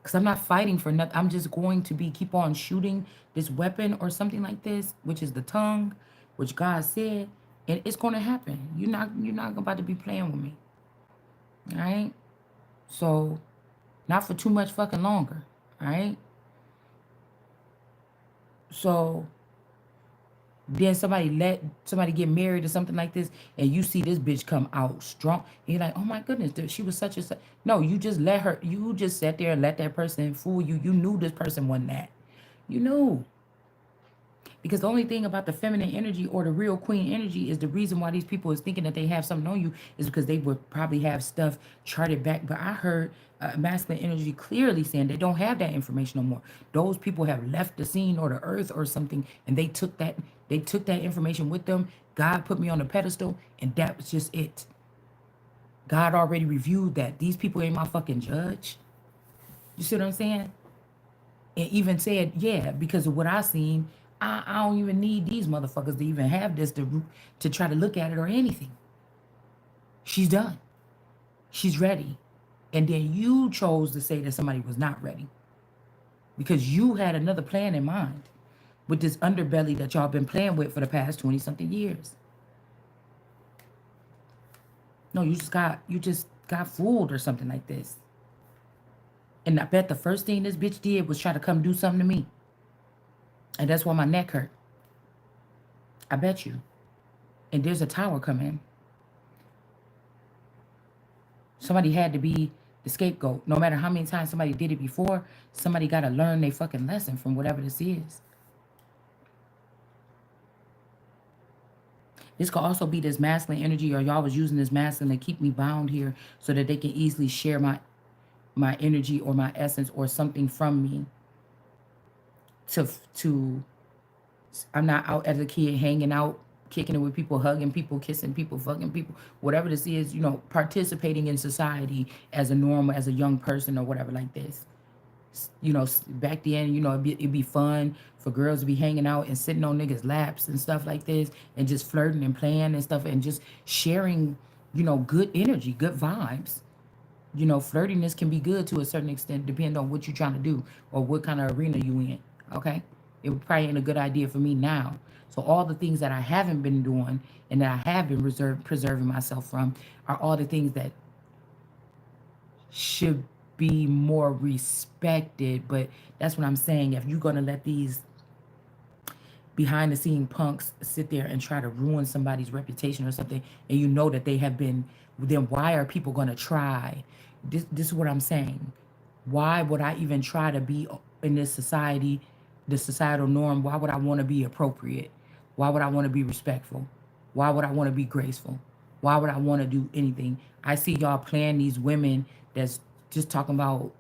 Because I'm not fighting for nothing. I'm just going to be keep on shooting this weapon or something like this, which is the tongue, which God said, and it's going to happen. You're not about to be playing with me. All right? So, not for too much fucking longer. All right? So, then somebody get married or something like this, and you see this bitch come out strong, and you're like, oh my goodness, dude, she was such a no, you just sat there and let that person fool you. You knew this person wasn't that. You knew. Because the only thing about the feminine energy or the real queen energy is the reason why these people is thinking that they have something on you is because they would probably have stuff charted back. But I heard masculine energy clearly saying they don't have that information no more. Those people have left the scene or the earth or something, and they took that information with them. God put me on a pedestal, and that was just it. God already reviewed that. These people ain't my fucking judge. You see what I'm saying? And even said, yeah, because of what I seen, I don't even need these motherfuckers to even have this to try to look at it or anything. She's done. She's ready. And then you chose to say that somebody was not ready because you had another plan in mind with this underbelly that y'all been playing with for the past 20 something years. No, you just got fooled or something like this. And I bet the first thing this bitch did was try to come do something to me. And that's why my neck hurt. I bet you. And there's a tower coming. Somebody had to be the scapegoat. No matter how many times somebody did it before, somebody got to learn their fucking lesson from whatever this is. This could also be this masculine energy, or y'all was using this masculine to keep me bound here so that they can easily share my energy or my essence or something from me. To I'm not out as a kid hanging out, kicking it with people, hugging people, kissing people, fucking people, whatever this is, participating in society as a normal, as a young person or whatever like this. Back then, it'd be fun for girls to be hanging out and sitting on niggas' laps and stuff like this and just flirting and playing and stuff and just sharing, good energy, good vibes. Flirtiness can be good to a certain extent, depending on what you're trying to do or what kind of arena you in. Okay, it probably ain't a good idea for me now. So all the things that I haven't been doing and that I have been preserving myself from are all the things that should be more respected. But that's what I'm saying. If you're gonna let these behind the scene punks sit there and try to ruin somebody's reputation or something, and you know that they have been, then why are people gonna try? This is what I'm saying. Why would I even try to be in this society, the societal norm? Why would I want to be appropriate? Why would I want to be respectful? Why would I want to be graceful? Why would I want to do anything? I see y'all playing these women that's just talking about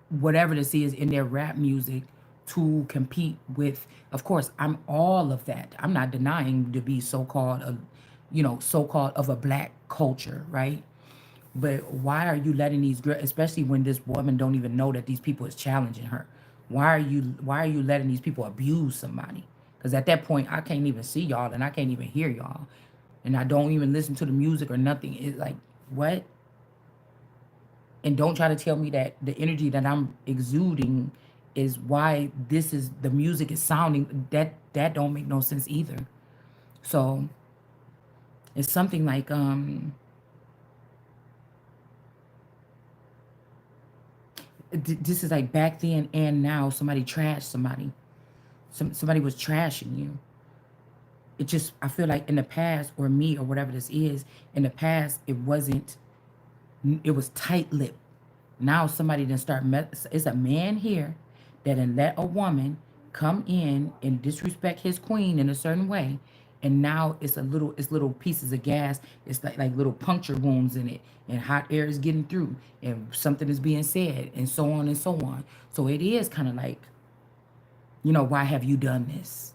whatever this is in their rap music to compete with. Of course, I'm all of that. I'm not denying to be so-called so-called of a black culture, right? But why are you letting these girls, especially when this woman don't even know that these people is challenging her? Why are you letting these people abuse somebody? Because at that point, I can't even see y'all and I can't even hear y'all, and I don't even listen to the music or nothing. It's like, what? And don't try to tell me that the energy that I'm exuding is why this is the music is sounding that don't make no sense either. So it's something like this is like back then and now somebody trashed somebody. Somebody was trashing you. It just, I feel like in the past, or me or whatever this is, in the past it wasn't, it was tight-lipped. Now somebody didn't start, it's a man here that done let a woman come in and disrespect his queen in a certain way. And now it's little pieces of gas. It's like little puncture wounds in it, and hot air is getting through, and something is being said, and so on and so on. So it is kind of like, why have you done this?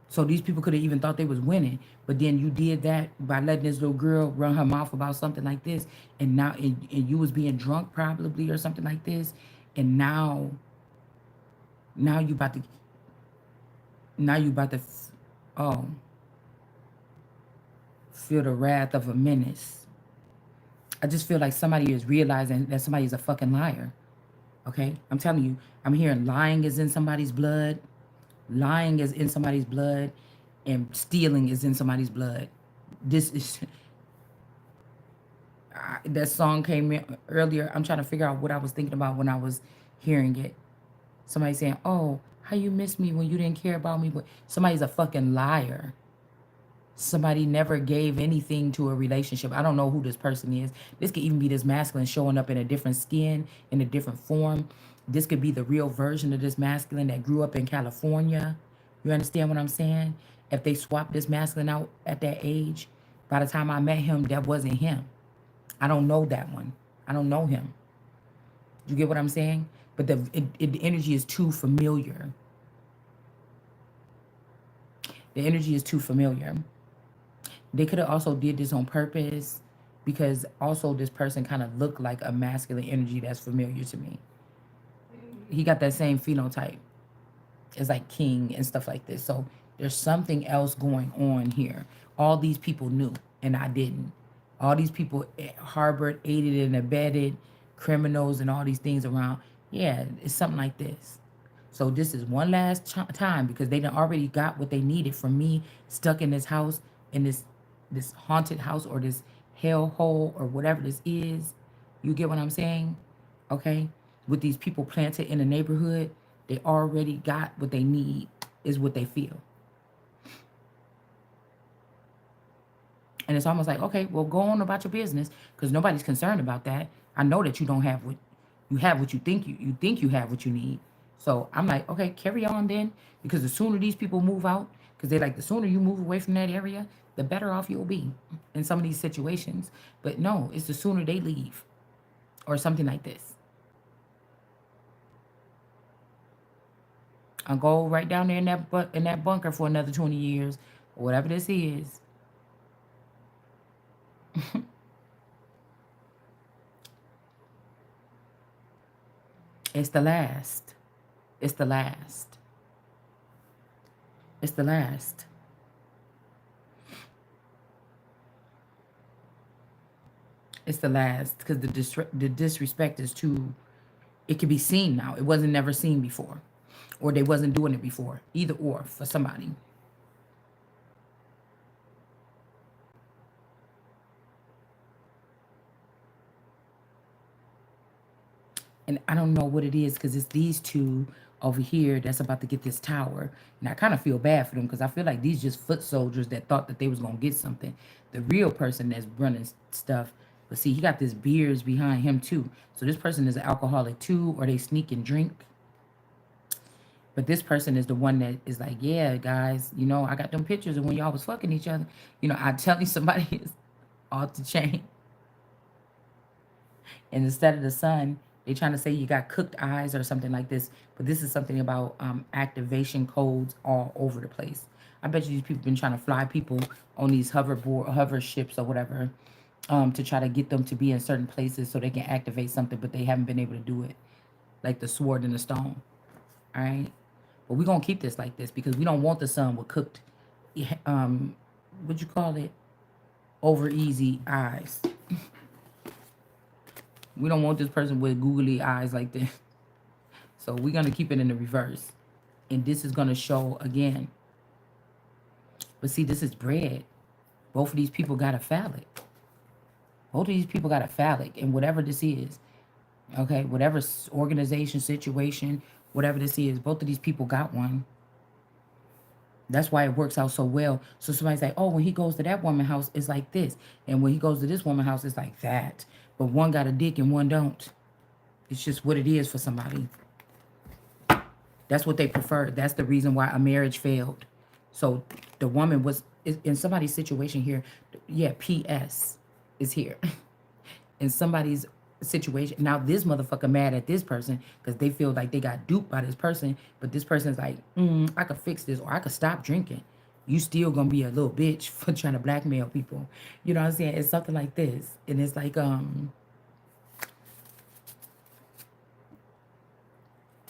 So these people could have even thought they was winning, but then you did that by letting this little girl run her mouth about something like this, and now and you was being drunk probably or something like this, and now you about to oh, feel the wrath of a menace. I just feel like somebody is realizing that somebody's a fucking liar. Okay? I'm telling you, I'm hearing lying is in somebody's blood. Lying is in somebody's blood. And stealing is in somebody's blood. This is that song came in earlier. I'm trying to figure out what I was thinking about when I was hearing it. Somebody saying, "Oh, how you miss me when you didn't care about me?" But somebody's a fucking liar. Somebody never gave anything to a relationship. I don't know who this person is. This could even be this masculine showing up in a different skin, in a different form. This could be the real version of this masculine that grew up in California. You understand what I'm saying? If they swapped this masculine out at that age, by the time I met him, that wasn't him. I don't know that one. I don't know him. You get what I'm saying? But the energy is too familiar. The energy is too familiar. They could have also did this on purpose because also this person kind of looked like a masculine energy that's familiar to me. He got that same phenotype as like king and stuff like this. So there's something else going on here. All these people knew and I didn't. All these people harbored, aided, and abetted criminals and all these things around. Yeah, it's something like this. So this is one last time because they done already got what they needed from me stuck in this house, in this haunted house or this hell hole or whatever this is. You get what I'm saying? Okay? With these people planted in the neighborhood, they already got what they need, is what they feel. And it's almost like, okay, well, go on about your business because nobody's concerned about that. I know that you don't have what you think you have what you need. So I'm like, okay, carry on then, because the sooner these people move out, because they're like, the sooner you move away from that area, the better off you'll be in some of these situations. But no, it's the sooner they leave or something like this. I'll go right down there in that bunker for another 20 years, or whatever this is. It's the last. It's the last. It's the last. It's the last because the disrespect is too. It can be seen now. It wasn't never seen before, or they wasn't doing it before. Either or for somebody. And I don't know what it is because it's these two over here that's about to get this tower. And I kind of feel bad for them because I feel like these just foot soldiers that thought that they was gonna get something. The real person that's running stuff. But see, he got this beers behind him too. So this person is an alcoholic too, or they sneak and drink. But this person is the one that is like, yeah, guys, I got them pictures of when y'all was fucking each other. I tell you somebody is off the chain. And instead of the sun, they trying to say you got cooked eyes or something like this. But this is something about activation codes all over the place. I bet you these people been trying to fly people on these hover ships or whatever, to try to get them to be in certain places so they can activate something, but they haven't been able to do it. Like the sword and the stone. All right. But we're gonna keep this like this because we don't want the sun with cooked, what you call it, over easy eyes. We don't want this person with googly eyes like this. So we're going to keep it in the reverse. And this is going to show again. But see, this is bread. Both of these people got a phallic. Both of these people got a phallic. And whatever this is, okay, whatever organization, situation, whatever this is, both of these people got one. That's why it works out so well. So somebody's like, oh, when he goes to that woman's house, it's like this. And when he goes to this woman's house, it's like that. But one got a dick and one don't. It's just what it is for somebody. That's what they prefer. That's the reason why a marriage failed. So the woman was in somebody's situation here. Yeah, PS is here. In somebody's situation. Now this motherfucker mad at this person because they feel like they got duped by this person. But this person's like, I could fix this or I could stop drinking. You still gonna be a little bitch for trying to blackmail people. You know what I'm saying? It's something like this. And it's like, I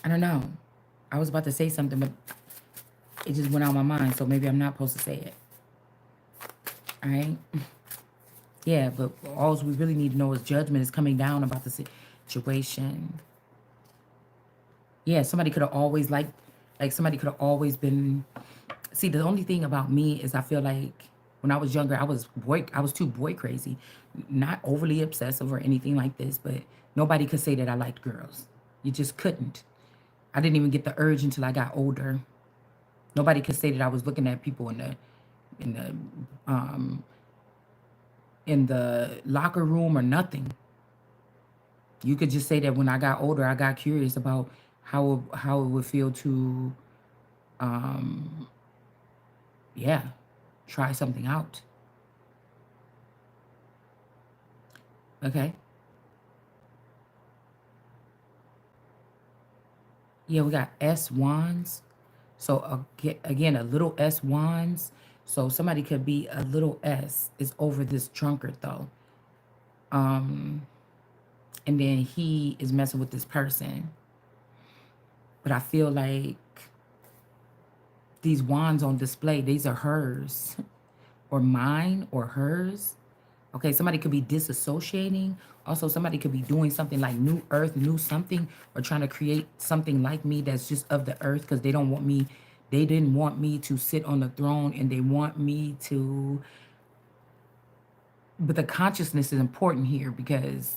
don't know. I was about to say something, but it just went out of my mind. So maybe I'm not supposed to say it. All right? Yeah, but all we really need to know is judgment is coming down about the situation. Yeah, somebody could have always like somebody could have always been. See, the only thing about me is I feel like when I was younger, I was too boy crazy, not overly obsessive or anything like this, but nobody could say that I liked girls. You just couldn't. I didn't even get the urge until I got older. Nobody could say that I was looking at people in the um in the locker room or nothing. You could just say that when I got older, I got curious about how it would feel to um yeah, try something out. Okay. Yeah, we got S wands. So again, a little S wands. So somebody could be a little S is over this drunkard though. Um, and then he is messing with this person. But I feel like these wands on display, these are hers or mine or hers. Okay, somebody could be disassociating. Also, somebody could be doing something like new earth, new something, or trying to create something like me that's just of the earth because they don't want me, they didn't want me to sit on the throne and they want me to. But the consciousness is important here because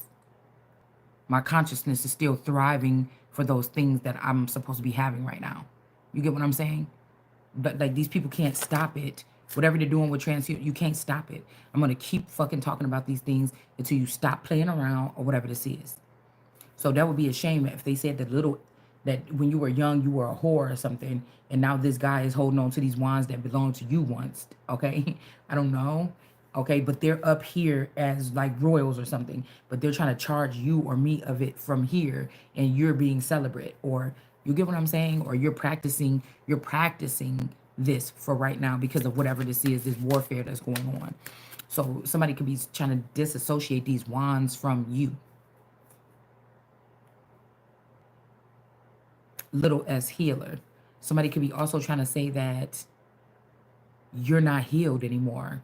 my consciousness is still thriving for those things that I'm supposed to be having right now. You get what I'm saying? But like these people can't stop it. Whatever they're doing with trans, you can't stop it. I'm gonna keep fucking talking about these things until you stop playing around or whatever this is. So that would be a shame if they said that when you were young you were a whore or something, and now this guy is holding on to these wands that belonged to you once. Okay, I don't know. Okay, but they're up here as like royals or something, but they're trying to charge you or me of it from here, and you're being celibate, or you get what I'm saying, or you're practicing this for right now because of whatever this is, this warfare that's going on. So somebody could be trying to disassociate these wands from you. Little s healer. Somebody could be also trying to say that you're not healed anymore,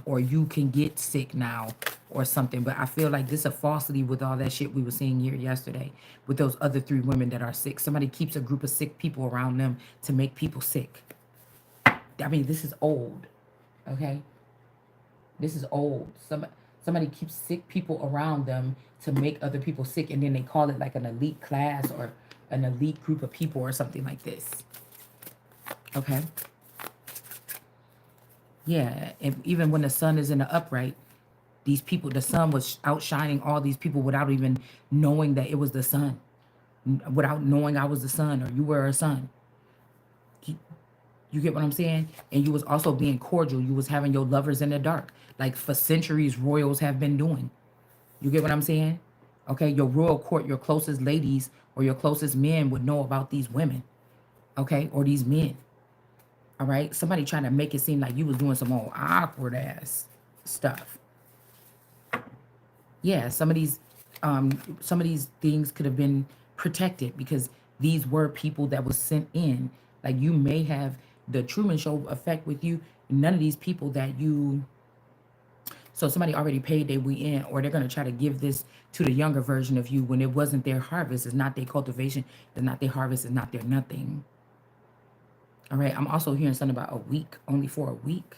or you can get sick now or something. But I feel like this is a falsity with all that shit we were seeing here yesterday with those other three women that are sick. Somebody keeps a group of sick people around them to make people sick. I mean, this is old, okay? This is old. Somebody keeps sick people around them to make other people sick, and then they call it like an elite class or an elite group of people or something like this. Okay. Yeah, and even when the sun is in the upright, these people, the sun was outshining all these people without even knowing that it was the sun, without knowing I was the sun or you were a sun. You get what I'm saying? And you was also being cordial. You was having your lovers in the dark, like for centuries royals have been doing. You get what I'm saying? Okay, your royal court, your closest ladies or your closest men would know about these women, okay, or these men. All right, somebody trying to make it seem like you was doing some old awkward ass stuff. Yeah, some of these things could have been protected because these were people that was sent in. Like you may have the Truman Show effect with you. None of these people that you, so somebody already paid their way in, or they're gonna try to give this to the younger version of you when it wasn't their harvest. It's not their cultivation. It's not their harvest. It's not their nothing. All right. I'm also hearing something about a week, only for a week.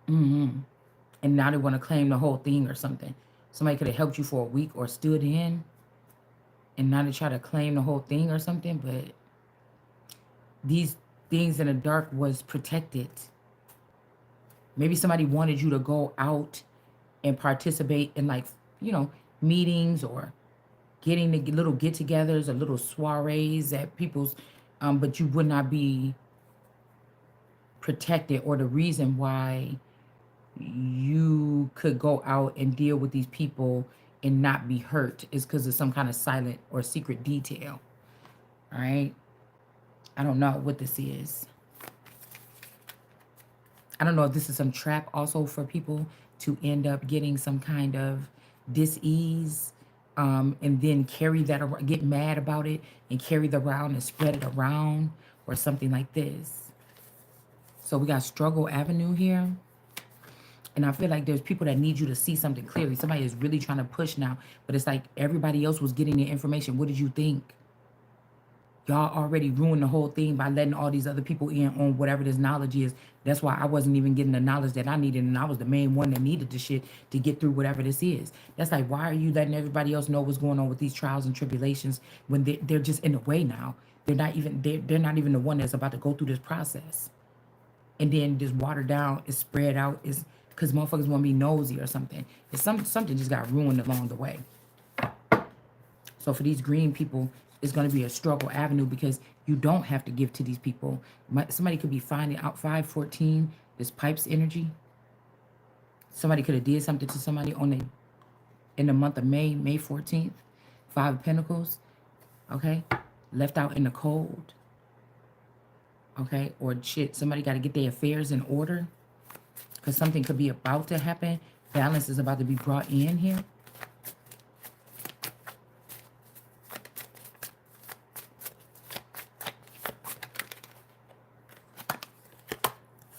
And now they want to claim the whole thing or something. Somebody could have helped you for a week or stood in, and now they try to claim the whole thing or something. But these things in the dark was protected. Maybe somebody wanted you to go out and participate in like, you know, meetings or getting the little get-togethers or little soirees at people's, but you would not be protected, or the reason why you could go out and deal with these people and not be hurt is because of some kind of silent or secret detail. All right. I don't know what this is. I don't know if this is some trap also for people to end up getting some kind of dis-ease, and then carry that around, get mad about it and carry that around and spread it around, or something like this. So we got struggle avenue here. And I feel like there's people that need you to see something clearly. Somebody is really trying to push now, but it's like everybody else was getting the information. What did you think? Y'all already ruined the whole thing by letting all these other people in on whatever this knowledge is. That's why I wasn't even getting the knowledge that I needed, and I was the main one that needed the shit to get through whatever this is. That's like, why are you letting everybody else know what's going on with these trials and tribulations when they're just in the way now? They're not even the one that's about to go through this process. And then this watered down is spread out is because motherfuckers want to be nosy or something. It's something just got ruined along the way. So for these green people, it's going to be a struggle avenue because you don't have to give to these people. Somebody could be finding out 514, this pipes energy. Somebody could have did something to somebody in the month of May 14th. 5 of Pentacles, okay? Left out in the cold, okay? Or shit, somebody got to get their affairs in order because something could be about to happen. Balance is about to be brought in here.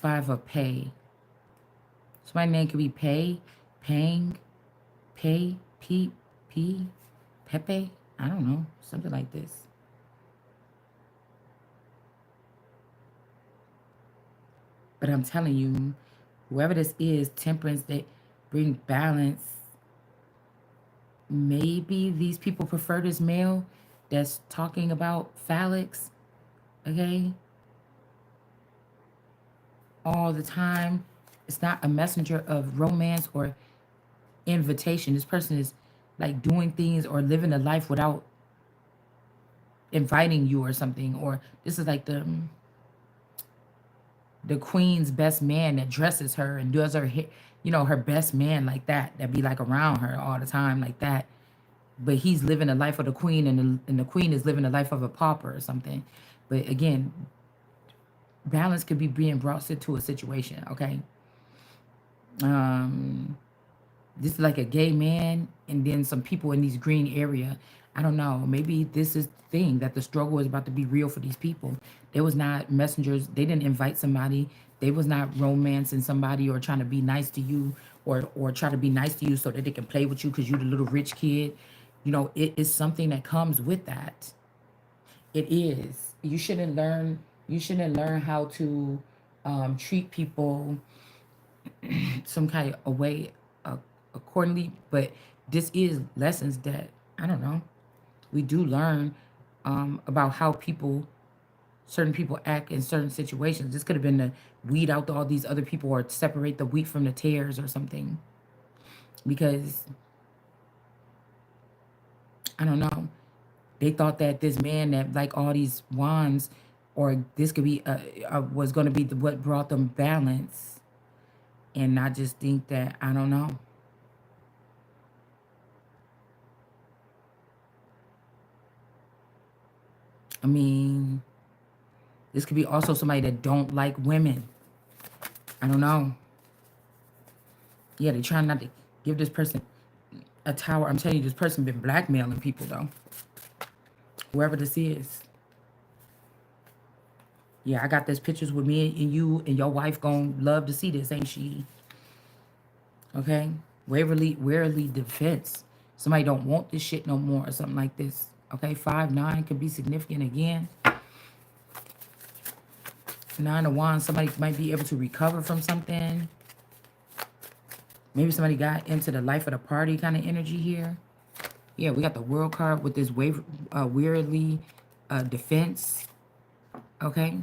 Five of Pay. So my name could be Pay, Pang, Pay, P, Pepe. I don't know. Something like this. But I'm telling you, whoever this is, temperance, they bring balance. Maybe these people prefer this male that's talking about phallics, okay? All the time. It's not a messenger of romance or invitation. This person is like doing things or living a life without inviting you or something. Or this is like the queen's best man that dresses her and does her hair, you know, her best man like that be like around her all the time like that. But he's living the life of the queen, and the queen is living the life of a pauper or something. But again, balance could be being brought into a situation, okay? This is like a gay man and then some people in these green area. I don't know. Maybe this is the thing that the struggle is about to be real for these people. They was not messengers. They didn't invite somebody. They was not romancing somebody or trying to be nice to you or try to be nice to you so that they can play with you because you're the little rich kid. You know, it is something that comes with that. It is. You shouldn't learn how to treat people some kind of way accordingly, but this is lessons that I don't know, we do learn about how certain people act in certain situations. This could have been to weed out all these other people or separate the wheat from the tares or something, because I don't know, they thought that this man that like all these wands, or this could be was going to be what brought them balance. And I just think that, I don't know. I mean, this could be also somebody that don't like women. I don't know. Yeah, they're trying not to give this person a tower. I'm telling you, this person been blackmailing people, though. Whoever this is. Yeah, I got this pictures with me and you and your wife gonna love to see this, ain't she? Okay? Warily defense. Somebody don't want this shit no more or something like this. Okay, 5-9 could be significant again. 9 of Wands, somebody might be able to recover from something. Maybe somebody got into the life of the party kind of energy here. Yeah, we got the World card with this weirdly defense. Okay.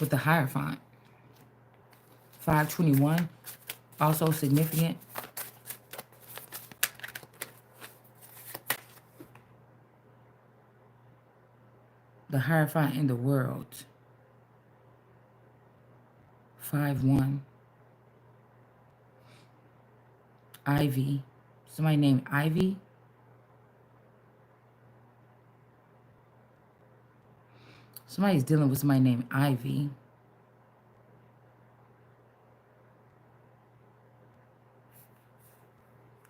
With the Hierophant. 521, also significant. The Hierophant in the world. 5-1. Ivy. Somebody named Ivy. Somebody's dealing with somebody named Ivy.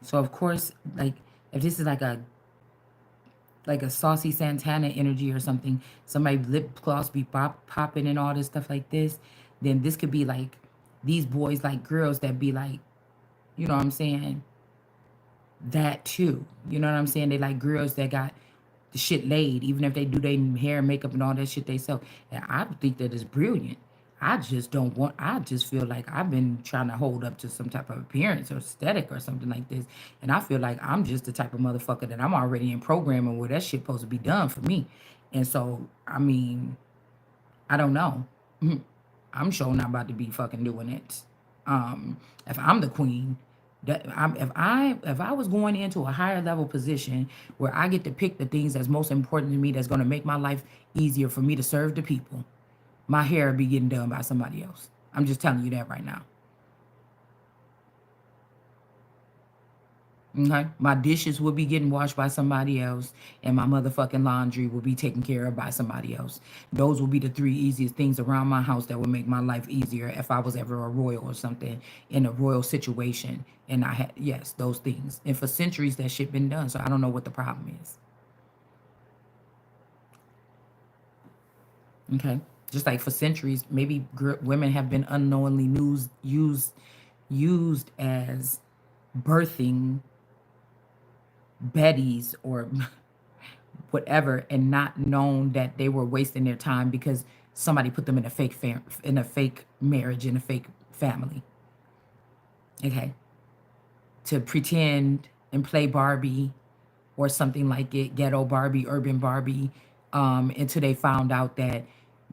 So So of course, like if this is like a saucy Santana energy or something, somebody lip gloss be popping and all this stuff like this, then this could be like these boys like girls that be like, you know what I'm saying? That too. You know what I'm saying? They like girls that got the shit laid, even if they do their hair and makeup and all that shit they sell. And I think that is brilliant. I just don't want, I just feel like I've been trying to hold up to some type of appearance or aesthetic or something like this. And I feel like I'm just the type of motherfucker that I'm already in programming where that shit supposed to be done for me. And so, I mean, I don't know. I'm sure not about to be fucking doing it. If I'm the queen, if I was going into a higher level position where I get to pick the things that's most important to me, that's going to make my life easier for me to serve the people, my hair would be getting done by somebody else. I'm just telling you that right now. Okay, my dishes will be getting washed by somebody else, and my motherfucking laundry will be taken care of by somebody else. Those will be the three easiest things around my house that would make my life easier if I was ever a royal or something in a royal situation. And I had, yes, those things. And for centuries, that shit been done. So I don't know what the problem is. Okay, just like for centuries, maybe women have been unknowingly used as birthing Betty's or whatever, and not known that they were wasting their time because somebody put them in a in a fake marriage, in a fake family. Okay, to pretend and play Barbie or something like it, ghetto Barbie, urban Barbie, until they found out that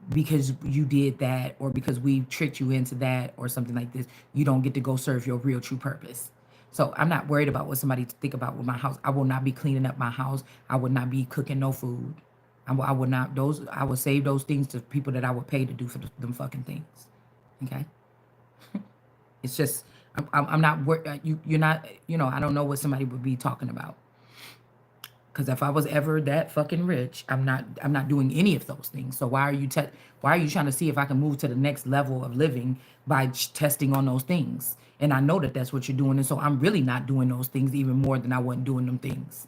because you did that or because we tricked you into that or something like this, you don't get to go serve your real true purpose. So I'm not worried about what somebody think about with my house. I will not be cleaning up my house. I would not be cooking no food. I would not those. I would save those things to people that I would pay to do for them fucking things. Okay, it's just I'm not you're not, you know, I don't know what somebody would be talking about. Because if I was ever that fucking rich, I'm not doing any of those things. So why are you trying to see if I can move to the next level of living by testing on those things? And I know that that's what you're doing, and so I'm really not doing those things even more than I wasn't doing them things.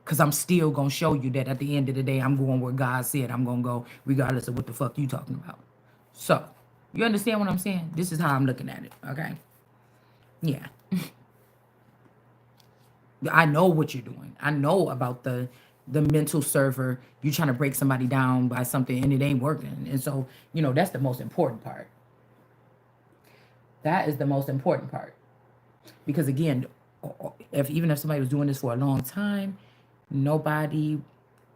Because I'm still gonna show you that at the end of the day, I'm going where God said I'm gonna go, regardless of what the fuck you talking about. So you understand what I'm saying? This is how I'm looking at it. Okay? Yeah. I know what you're doing. I know about the mental server. You trying to break somebody down by something and it ain't working. And so, you know, that's the most important part. That is the most important part. Because again, if even if somebody was doing this for a long time, nobody,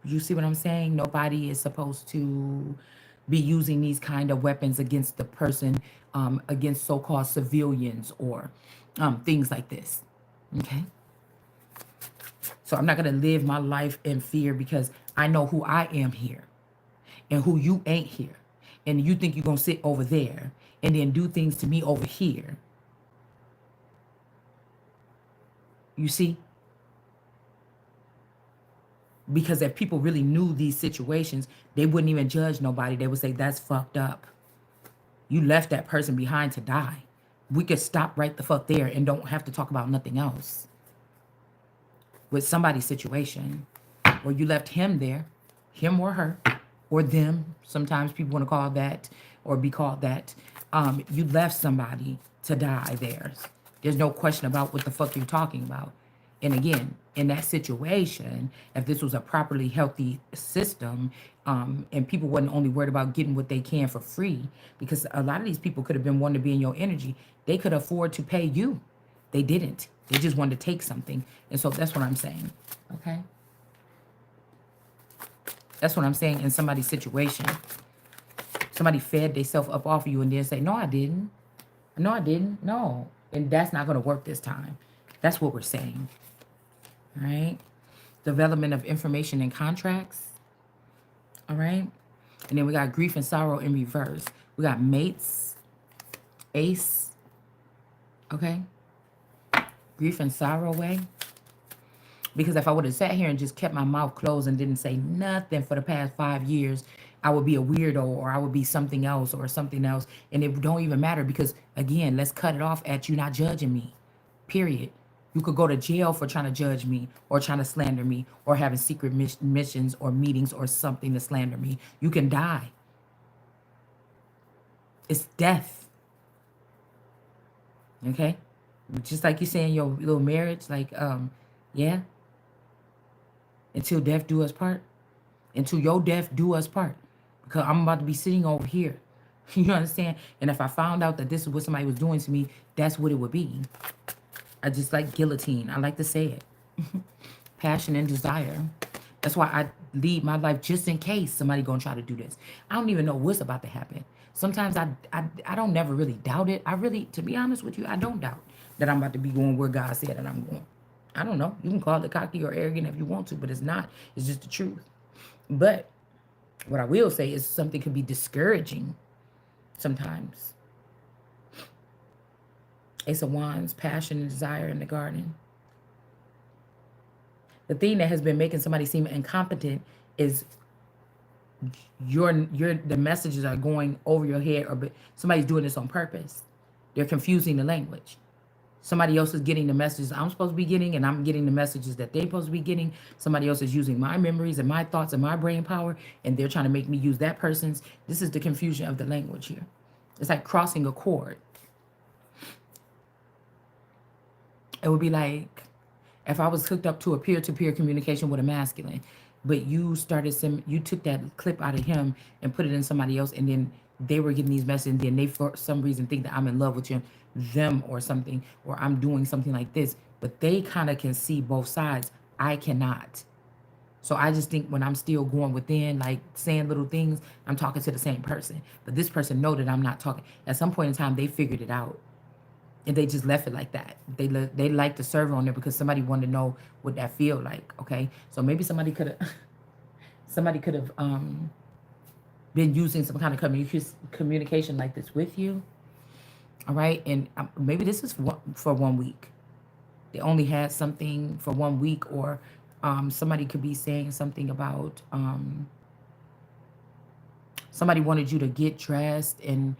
you see what I'm saying? Nobody is supposed to be using these kind of weapons against the person, against so-called civilians or things like this. Okay. So I'm not going to live my life in fear because I know who I am here and who you ain't here. And you think you're going to sit over there and then do things to me over here. You see? Because if people really knew these situations, they wouldn't even judge nobody. They would say, that's fucked up. You left that person behind to die. We could stop right the fuck there and don't have to talk about nothing else. With somebody's situation, or you left him there, him or her, or them. Sometimes people want to call that or be called that. You left somebody to die there. There's no question about what the fuck you're talking about. And again, in that situation, if this was a properly healthy system, and people wasn't only worried about getting what they can for free, because a lot of these people could have been wanting to be in your energy. They could afford to pay you. They didn't. They just wanted to take something. And so that's what I'm saying. Okay? That's what I'm saying in somebody's situation. Somebody fed themselves up off of you and then say, no, I didn't. No, I didn't. No. And that's not going to work this time. That's what we're saying. All right? Development of information and contracts. All right? And then we got grief and sorrow in reverse. We got mates, ace. Okay? Grief and sorrow way. Because if I would have sat here and just kept my mouth closed and didn't say nothing for the past 5 years, I would be a weirdo or I would be something else or something else. And it don't even matter because, again, let's cut it off at you not judging me. Period. You could go to jail for trying to judge me or trying to slander me or having secret missions or meetings or something to slander me. You can die. It's death. Okay? Just like you say in your little marriage, like, yeah, until death do us part. Until your death do us part. Because I'm about to be sitting over here. You understand? And if I found out that this is what somebody was doing to me, that's what it would be. I just like guillotine. I like to say it. Passion and desire. That's why I lead my life just in case somebody gonna try to do this. I don't even know what's about to happen. Sometimes I don't never really doubt it. I really, to be honest with you, I don't doubt that I'm about to be going where God said that I'm going. I don't know. You can call it cocky or arrogant if you want to, but it's not. It's just the truth. But what I will say is something can be discouraging sometimes. Ace of Wands, passion and desire in the garden. The thing that has been making somebody seem incompetent is the messages are going over your head, or somebody's doing this on purpose. They're confusing the language. Somebody else is getting the messages I'm supposed to be getting, and I'm getting the messages that they're supposed to be getting. Somebody else is using my memories and my thoughts and my brain power, and they're trying to make me use that person's. This is the confusion of the language here. It's like crossing a chord. It would be like if I was hooked up to a peer-to-peer communication with a masculine, but you took that clip out of him and put it in somebody else, and then they were getting these messages, and then they for some reason think that I'm in love with them or something, or I'm doing something like this, but they kind of can see both sides. I cannot. So I just think when I'm still going within, like saying little things, I'm talking to the same person. But this person know that I'm not talking. At some point in time, they figured it out. And they just left it like that. They like the server on there because somebody wanted to know what that feel like. Okay, so maybe somebody could have been using some kind of communication like this with you. All right, and maybe this is for 1 week. They only had something for 1 week, or somebody could be saying something about somebody wanted you to get dressed and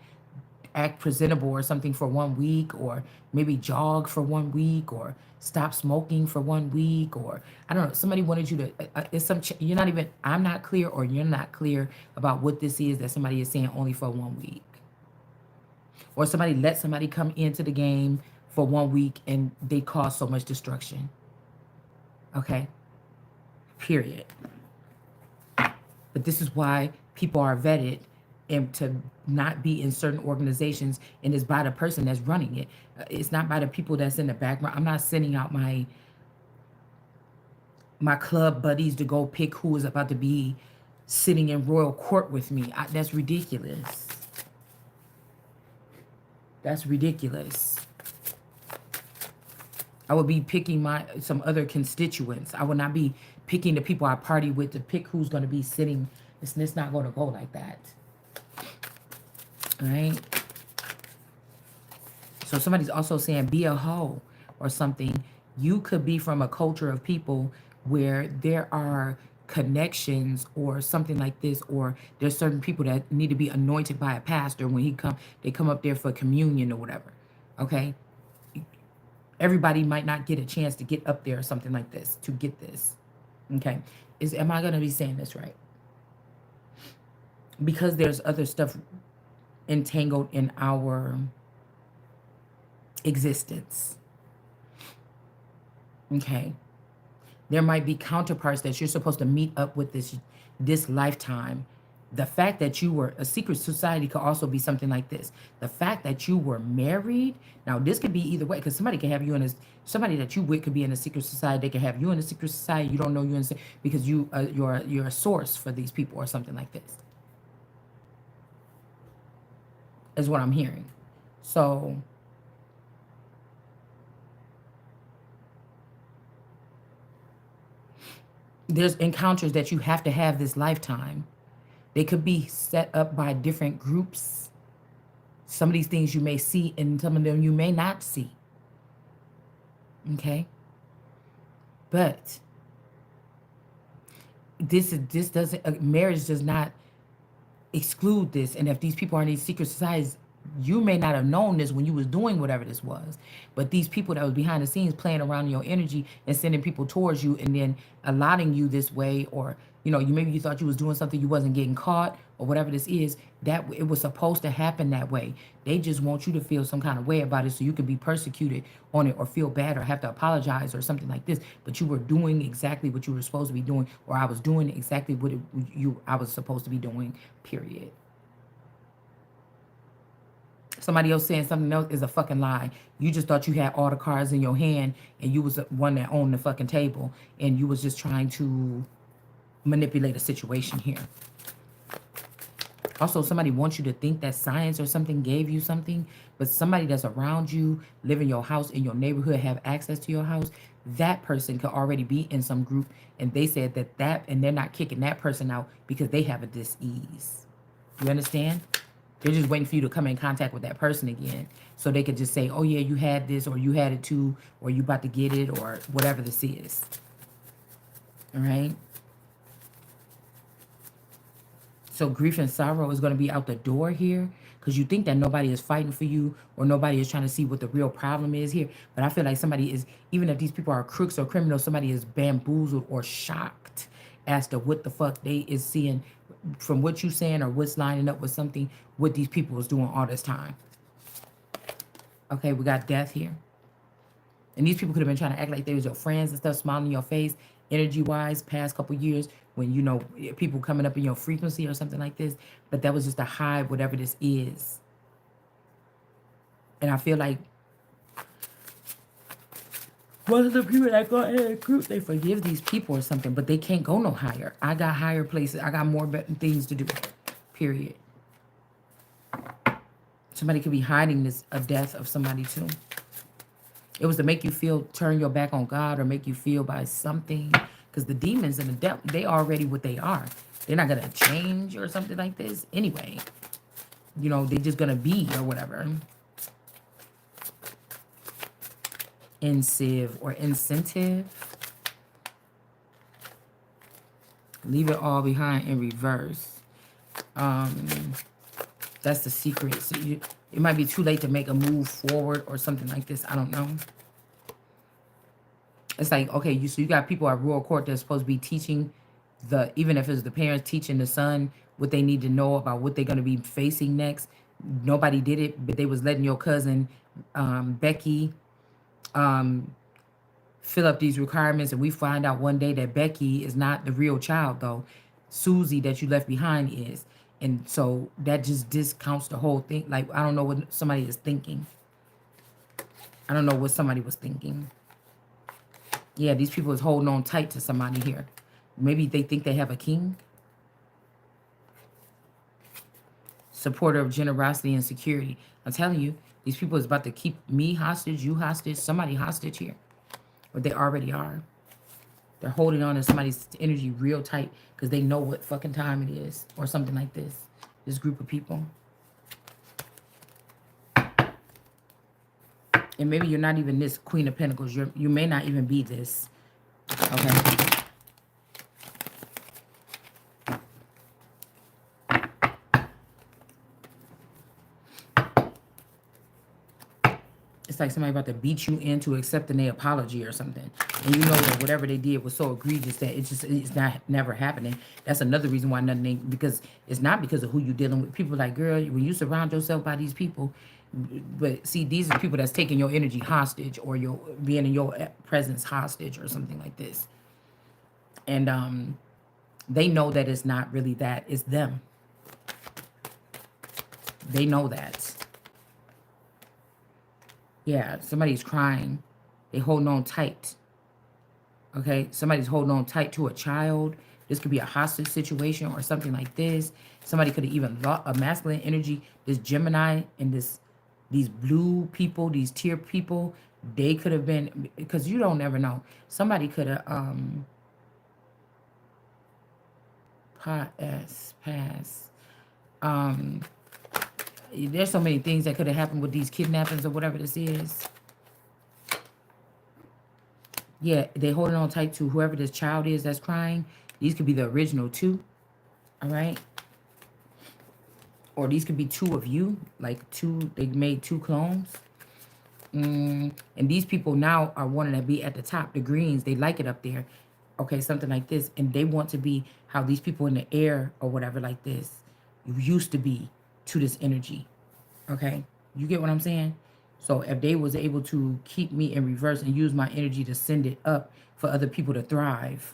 act presentable or something for 1 week, or maybe jog for 1 week, or stop smoking for 1 week, or I don't know. Somebody wanted you to. It's you're not even. I'm not clear, or you're not clear about what this is that somebody is saying only for 1 week, or somebody let somebody come into the game for 1 week and they cause so much destruction. Okay. Period. But this is why people are vetted and to not be in certain organizations, and it's by the person that's running it. It's not by the people that's in the background. I'm not sending out my club buddies to go pick who is about to be sitting in royal court with me. That's ridiculous. That's ridiculous. I would be picking some other constituents. I would not be picking the people I party with to pick who's going to be sitting. It's not going to go like that. All right. So somebody's also saying be a hoe or something. You could be from a culture of people where there are connections or something like this, or there's certain people that need to be anointed by a pastor when they come up there for communion or whatever. Okay. Everybody might not get a chance to get up there or something like this to get this. Okay. Am I going to be saying this right? Because there's other stuff entangled in our existence. Okay. There might be counterparts that you're supposed to meet up with this lifetime. The fact that you were a secret society could also be something like this. The fact that you were married. Now, this could be either way, because somebody can have you somebody that you with could be in a secret society. They can have you in a secret society. You don't know you're in because you're a source for these people or something like this. Is what I'm hearing. So there's encounters that you have to have this lifetime. They could be set up by different groups. Some of these things you may see, and some of them you may not see. Okay? But marriage does not exclude this. And if these people are in these secret societies, You may not have known this when you was doing whatever this was, but these people that was behind the scenes playing around in your energy and sending people towards you and then allotting you this way, or you maybe you thought you was doing something, you wasn't getting caught or whatever this is, that it was supposed to happen that way. They just want you to feel some kind of way about it so you could be persecuted on it or feel bad or have to apologize or something like this. But you were doing exactly what you were supposed to be doing, or I was doing exactly what I was supposed to be doing, period. Somebody else saying something else is a fucking lie. You just thought you had all the cards in your hand and you was the one that owned the fucking table and you was just trying to manipulate a situation here. Also, somebody wants you to think that science or something gave you something, but somebody that's around you, live in your house, in your neighborhood, have access to your house, that person could already be in some group, and they said and they're not kicking that person out because they have a dis-ease. You understand? They're just waiting for you to come in contact with that person again so they could just say, oh yeah, you had this, or you had it too, or you about to get it, or whatever this is. All right? So grief and sorrow is going to be out the door here because you think that nobody is fighting for you or nobody is trying to see what the real problem is here. But I feel like somebody is, even if these people are crooks or criminals, somebody is bamboozled or shocked as to what the fuck they is seeing from what you saying or what's lining up with something what these people was doing all this time. Okay, we got death here. And these people could have been trying to act like they was your friends and stuff, smiling in your face, energy-wise, past couple years, when, people coming up in your frequency or something like this. But that was just to hide whatever this is. And I feel like most of the people that go ahead and group, they forgive these people or something, but they can't go no higher. I got higher places. I got more things to do, period. Somebody could be hiding a death of somebody too. It was to make you feel, turn your back on God or make you feel by something. Because the demons and the devil, they already what they are. They're not going to change or something like this anyway. They're just going to be or whatever. Incentive or incentive. Leave it all behind in reverse. That's the secret. So it might be too late to make a move forward or something like this. I don't know. It's like, okay, so you got people at rural court that's supposed to be teaching even if it's the parents teaching the son what they need to know about what they're going to be facing next. Nobody did it, but they was letting your cousin, Becky, fill up these requirements. And we find out one day that Becky is not the real child, though. Susie that you left behind is. And so that just discounts the whole thing. Like, I don't know what somebody is thinking. I don't know what somebody was thinking. Yeah, these people is holding on tight to somebody here. Maybe they think they have a king. Supporter of generosity and security. I'm telling you, these people is about to keep me hostage, you hostage, somebody hostage here. Or they already are. They're holding on to somebody's energy real tight because they know what fucking time it is. Or something like this. This group of people. And maybe you're not even this Queen of Pentacles. You may not even be this. Okay. It's like somebody about to beat you into accepting their apology or something. And you know that whatever they did was so egregious that it's not never happening. That's another reason why nothing ain't, because it's not because of who you're dealing with. People like, girl, when you surround yourself by these people, but see, these are people that's taking your energy hostage or your being in your presence hostage or something like this. And they know that it's not really that, it's them. They know that. Yeah, somebody's crying. They holding on tight. Okay, somebody's holding on tight to a child. This could be a hostage situation or something like this. Somebody could have even lost a masculine energy. This Gemini and these blue people, these tier people, they could have been, because you don't ever know. Somebody could have pass. There's so many things that could have happened with these kidnappings or whatever this is. Yeah, they holding on tight to whoever this child is that's crying. These could be the original too. All right. Or these could be two of you. Like two, they made two clones. And these people now are wanting to be at the top. The greens, they like it up there. Okay, something like this. And they want to be how these people in the air or whatever like this used to be to this energy. Okay, you get what I'm saying? So if they was able to keep me in reverse and use my energy to send it up for other people to thrive,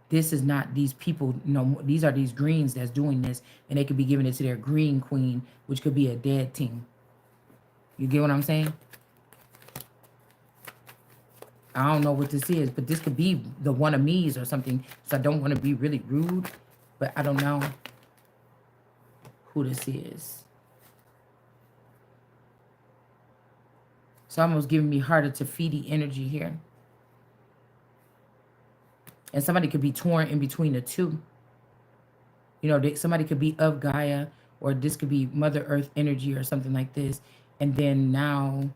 this is not these people, no, these are these greens that's doing this, and they could be giving it to their green queen, which could be a dead team. You get what I'm saying? I don't know what this is, but this could be the one of me's or something. So I don't want to be really rude, but I don't know who this is. It's almost giving me harder to feedy energy here. And somebody could be torn in between the two. You know, somebody could be of Gaia, or this could be Mother Earth energy or something like this. And then now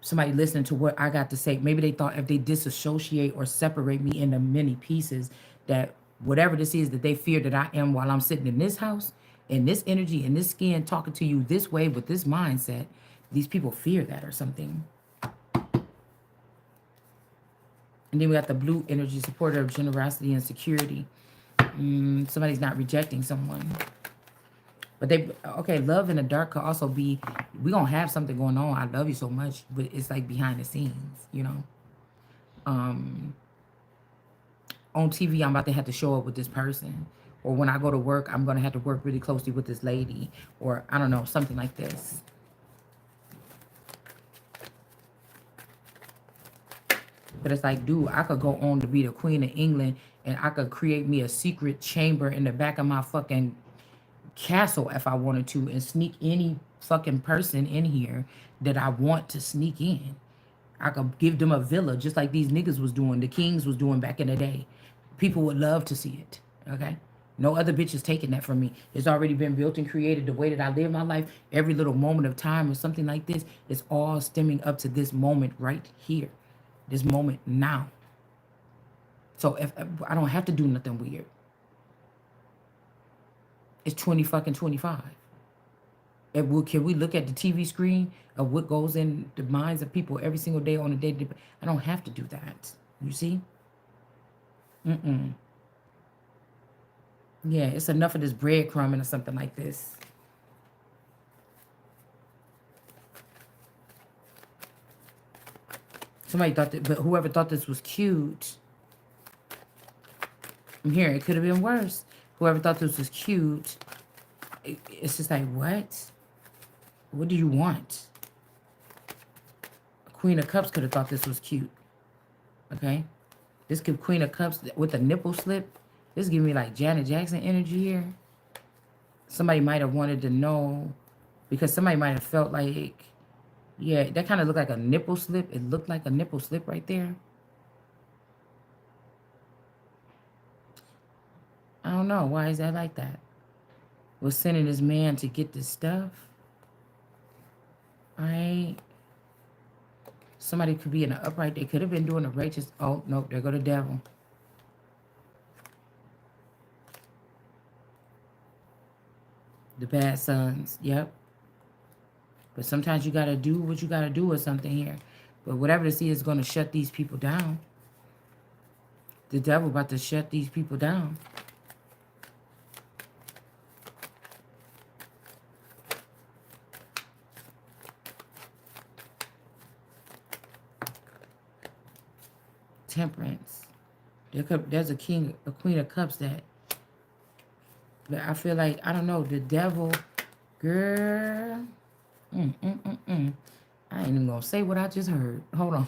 somebody listening to what I got to say, maybe they thought if they disassociate or separate me into many pieces, that whatever this is that they fear that I am while I'm sitting in this house, in this energy, in this skin, talking to you this way with this mindset, these people fear that or something. And then we got the blue energy, supporter of generosity and security. Somebody's not rejecting someone. But they, okay, love in the dark could also be, we gonna have something going on. I love you so much, but it's like behind the scenes, you know. On TV, I'm about to have to show up with this person. Or when I go to work, I'm gonna have to work really closely with this lady. Or I don't know, something like this. But it's like, dude, I could go on to be the Queen of England, and I could create me a secret chamber in the back of my fucking castle if I wanted to, and sneak any fucking person in here that I want to sneak in. I could give them a villa just like these niggas was doing, the kings was doing back in the day. People would love to see it, okay? No other bitch is taking that from me. It's already been built and created the way that I live my life. Every little moment of time or something like this is all stemming up to this moment right here. This moment now. So if I don't have to do nothing weird. It's 20 fucking 25. Can we look at the TV screen of what goes in the minds of people every single day on a day? I don't have to do that. You see? Yeah, it's enough of this breadcrumbing or something like this. Somebody thought that, but whoever thought this was cute, I'm hearing it could have been worse. Whoever thought this was cute, it's just like, what? What do you want? Queen of Cups could have thought this was cute. Okay? This could Queen of Cups with a nipple slip. This is giving me like Janet Jackson energy here. Somebody might have wanted to know, because somebody might have felt like, yeah, that kind of looked like a nipple slip. It looked like a nipple slip right there. I don't know. Why is that like that? Was sending this man to get this stuff. Right? Somebody could be in the upright. They could have been doing a righteous. Oh, nope. There go the devil. The bad sons. Yep. But sometimes you got to do what you got to do or something here. But whatever this is going to shut these people down. The devil about to shut these people down. Temperance. There's a Queen of Cups that I feel like, I don't know, the devil, girl. I ain't even gonna say what I just heard. Hold on.